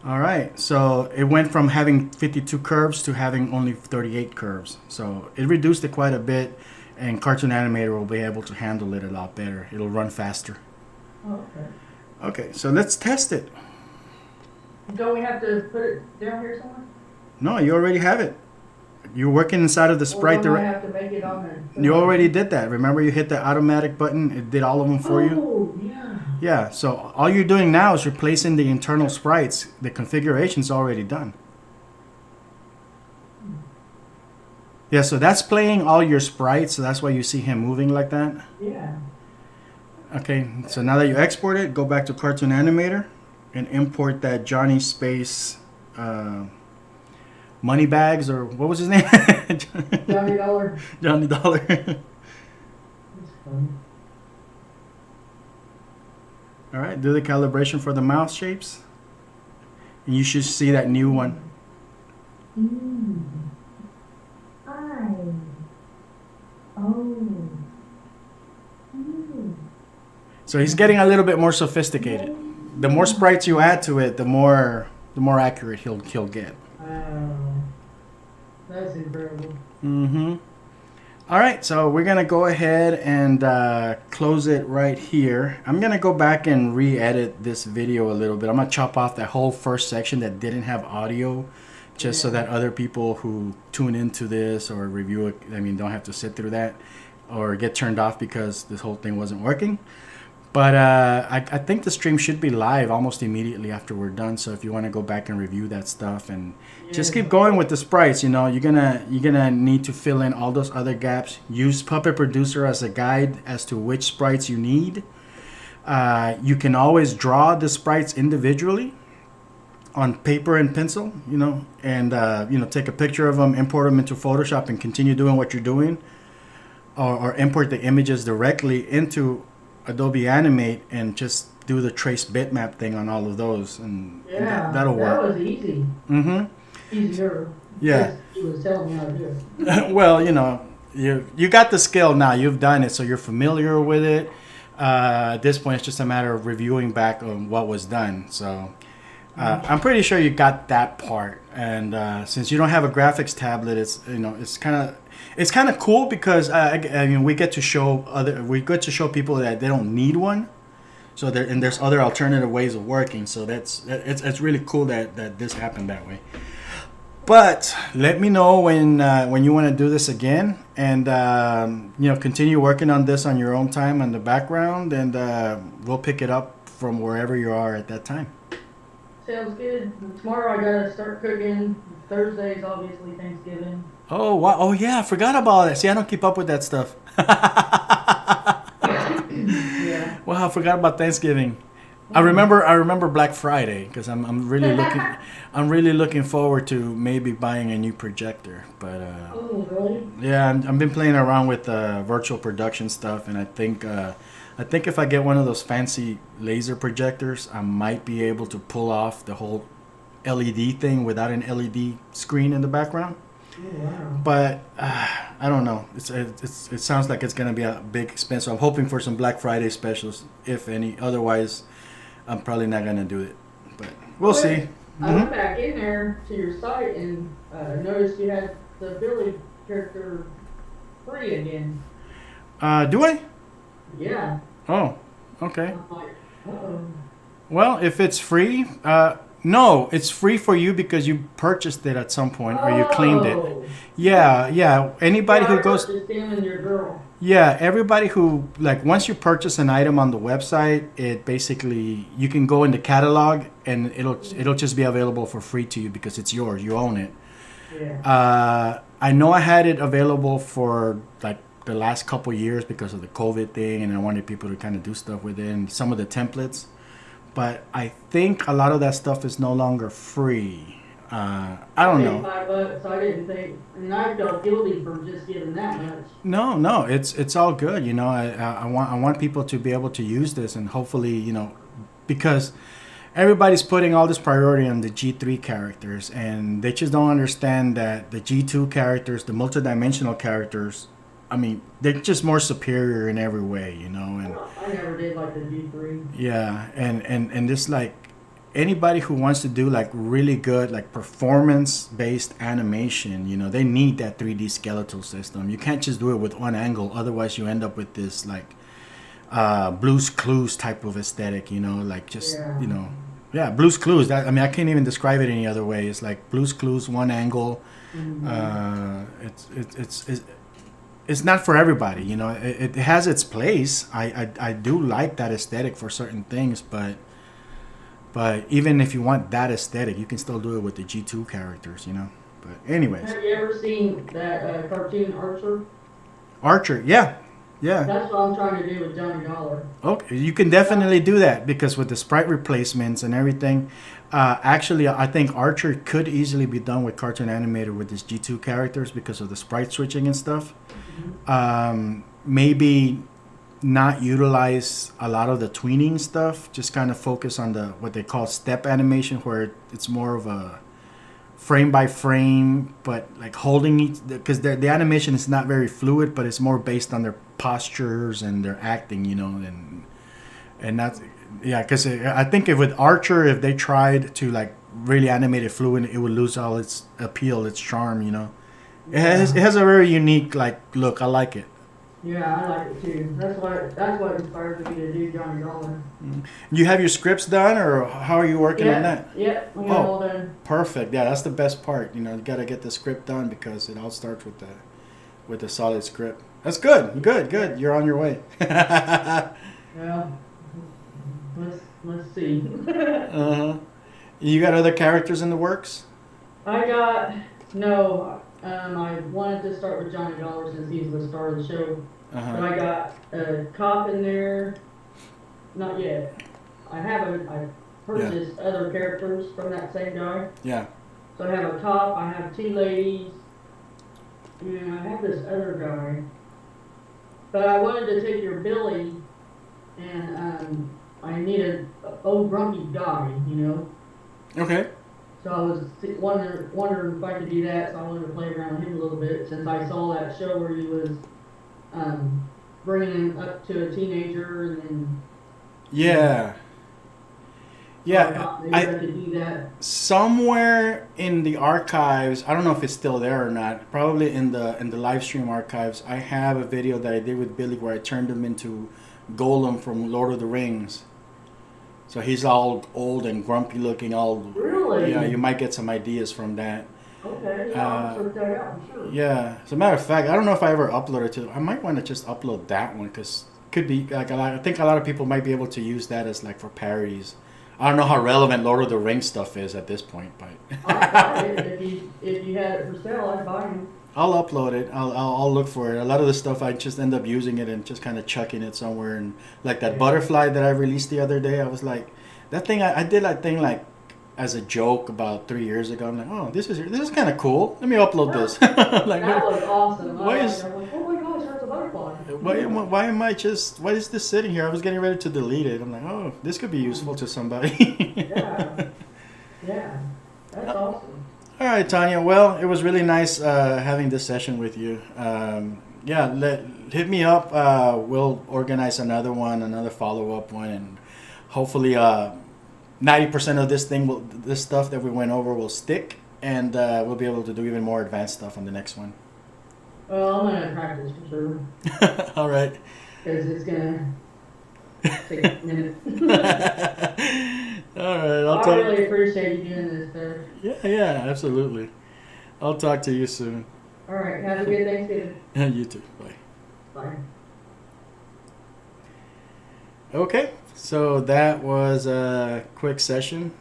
All right, so it went from having 52 curves to having only 38 curves. So it reduced it quite a bit, and Cartoon Animator will be able to handle it a lot better. It'll run faster. Oh, okay. Okay, so let's test it. Don't we have to put it down here somewhere? No, you already have it. You're working inside of the sprite. Or do I have to make it on there? You already did that. Remember, you hit the automatic button. It did all of them for you. Oh, yeah. Yeah, so all you're doing now is replacing the internal sprites. The configuration's already done. Yeah, so that's playing all your sprites, so that's why you see him moving like that. Yeah. Okay, so now that you export it, go back to Cartoon Animator and import that Johnny Space Moneybags, or what was his name? Johnny Dollar. Johnny Dollar. That's funny. All right, do the calibration for the mouth shapes. And you should see that new one. So he's getting a little bit more sophisticated. The more sprites you add to it, the more accurate he'll get. That's incredible. All right, so we're gonna go ahead and close it right here. I'm gonna go back and re-edit this video a little bit. I'm gonna chop off that whole first section that didn't have audio, just so that other people who tune into this or review it, don't have to sit through that or get turned off because this whole thing wasn't working. But I think the stream should be live almost immediately after we're done. So if you want to go back and review that stuff and just keep going with the sprites, you're gonna need to fill in all those other gaps. Use Puppet Producer as a guide as to which sprites you need. You can always draw the sprites individually on paper and pencil, and take a picture of them, import them into Photoshop, and continue doing what you're doing, or import the images directly into Adobe Animate and just do the trace bitmap thing on all of those, and that'll work. That was easy. Easier. Yeah. He was telling me how to do it. Well, you got the skill now. You've done it, so you're familiar with it. At this point, it's just a matter of reviewing back on what was done. So I'm pretty sure you got that part. And since you don't have a graphics tablet, it's kind of cool because we get to show people that they don't need one. So there's other alternative ways of working. So it's really cool that this happened that way. But let me know when you want to do this again, and continue working on this on your own time in the background, and we'll pick it up from wherever you are at that time. Sounds good. Tomorrow I gotta start cooking. Thursday's obviously Thanksgiving. Oh wow! Oh yeah, I forgot about that. See, I don't keep up with that stuff. Yeah. Wow, I forgot about Thanksgiving. I remember Black Friday because I'm really looking forward to maybe buying a new projector. But Oh, really? yeah, I've been playing around with virtual production stuff, and I think if I get one of those fancy laser projectors, I might be able to pull off the whole LED thing without an LED screen in the background. Oh, wow. But I don't know. It sounds like it's gonna be a big expense. So I'm hoping for some Black Friday specials, if any. Otherwise, I'm probably not gonna do it. But we'll see. I went back in there to your site and noticed you had the Billy character free again. Do I? Yeah. Oh, okay. I'm like, uh-oh. Well, if it's free, no, it's free for you because you purchased it at some point or you claimed it. Oh. Yeah. Anybody who I goes. purchased him and your girl. Yeah, everybody who, like, once you purchase an item on the website, it basically, you can go in the catalog and it'll just be available for free to you because it's yours. You own it. Yeah. I know I had it available for like the last couple years because of the COVID thing, and I wanted people to kind of do stuff with it and some of the templates. But I think a lot of that stuff is no longer free. I don't know. $5, I didn't think, and I felt guilty for just giving that much. No, it's all good. I want people to be able to use this, and hopefully, because everybody's putting all this priority on the G3 characters, and they just don't understand that the G2 characters, the multidimensional characters, I mean, they're just more superior in every way, and I never did like the G3. yeah, and this, like, anybody who wants to do like really good like performance based animation, they need that 3D skeletal system. You can't just do it with one angle, otherwise you end up with this like Blue's Clues type of aesthetic, like just yeah, Blue's Clues. That, I mean, I can't even describe it any other way. It's like Blue's Clues, one angle. Mm-hmm. It's not for everybody, it has its place. I do like that aesthetic for certain things, but even if you want that aesthetic, you can still do it with the G2 characters, But anyways. Have you ever seen that cartoon Archer? Archer, yeah. That's what I'm trying to do with Johnny Dollar. Okay, you can definitely do that because with the sprite replacements and everything, actually, I think Archer could easily be done with Cartoon Animator with his G2 characters because of the sprite switching and stuff. Mm-hmm. Maybe not utilize a lot of the tweening stuff, just kind of focus on the what they call step animation, where it's more of a frame by frame, but like holding each, because the animation is not very fluid, but it's more based on their postures and their acting, and that's, yeah, because I think if with Archer, if they tried to like really animate it fluid, it would lose all its appeal, its charm, It has a very unique like look. I like it. Yeah, I like it too. That's what inspired me to do Johnny Dollar. You have your scripts done, or how are you working on that? Yep, we got it all done. Perfect. Yeah, that's the best part. You got to get the script done because it all starts with the solid script. That's good. Good. You're on your way. Well, let's see. You got other characters in the works? I wanted to start with Johnny Dollar since he's the star of the show. But I got a cop in there. Not yet. I purchased other characters from that same guy. Yeah. So I have a cop, I have two ladies, and I have this other guy. But I wanted to take your Billy, and I needed an old grumpy guy, Okay. So I was wondering if I could do that, so I wanted to play around with him a little bit, since I saw that show where he was bringing him up to a teenager, and then... Yeah. Yeah, maybe I could do that. Somewhere in the archives, I don't know if it's still there or not. Probably in the live stream archives, I have a video that I did with Billy where I turned him into Golem from Lord of the Rings. So he's all old and grumpy looking. All Really? yeah. You might get some ideas from that. Okay, yeah, I'll check that out, for sure. Yeah. As a matter of fact, I don't know if I ever uploaded to. I might want to just upload that one because could be like a lot. I think a lot of people might be able to use that as like for parodies. I don't know how relevant Lord of the Rings stuff is at this point, but I'd buy it if you had it for sale. I'd buy it. I'll upload it. I'll look for it. A lot of the stuff I just end up using it and just kind of chucking it somewhere. And like that butterfly that I released the other day, I was like, that thing. I did that thing like as a joke about 3 years ago. I'm like, oh, this is kind of cool. Let me upload this. Like, That was awesome. why I'm is- like, oh my gosh, there's a butterfly. why is this sitting here? I was getting ready to delete it. I'm like, oh, this could be useful to somebody. Yeah. Yeah. That's awesome. All right, Tanya. Well, it was really nice having this session with you. Yeah, hit me up. We'll organize another follow-up one, and hopefully 90% of this stuff that we went over will stick, and we'll be able to do even more advanced stuff on the next one. Well, I'm gonna practice for sure. All right. Because it's gonna take a minute. All right. I really appreciate you doing this, sir. Yeah, absolutely. I'll talk to you soon. All right. Have a good Thanksgiving. You too. Bye. Bye. Okay, so that was a quick session.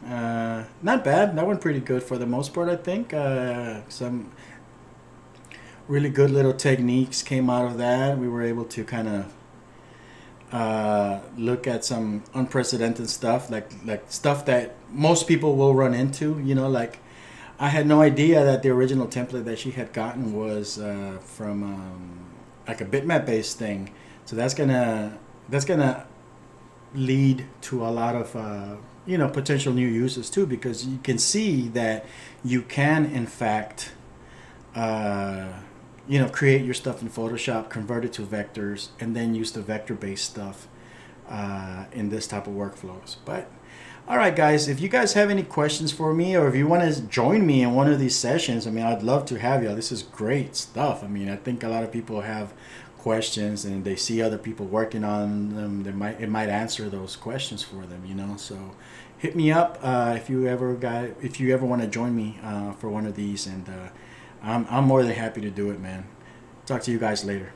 Not bad. That went pretty good for the most part, I think. Some really good little techniques came out of that. We were able to kind of look at some unprecedented stuff, like stuff that most people will run into. You know, like I had no idea that the original template that she had gotten was from like a bitmap based thing. So that's gonna lead to a lot of potential new uses too, because you can see that you can in fact create your stuff in Photoshop, convert it to vectors, and then use the vector-based stuff in this type of workflows. But all right, guys, if you guys have any questions for me, or if you want to join me in one of these sessions, I mean, I'd love to have you. This is great stuff. I mean, I think a lot of people have questions and they see other people working on them. It might answer those questions for them, So hit me up if you ever want to join me for one of these, and I'm more than happy to do it, man. Talk to you guys later.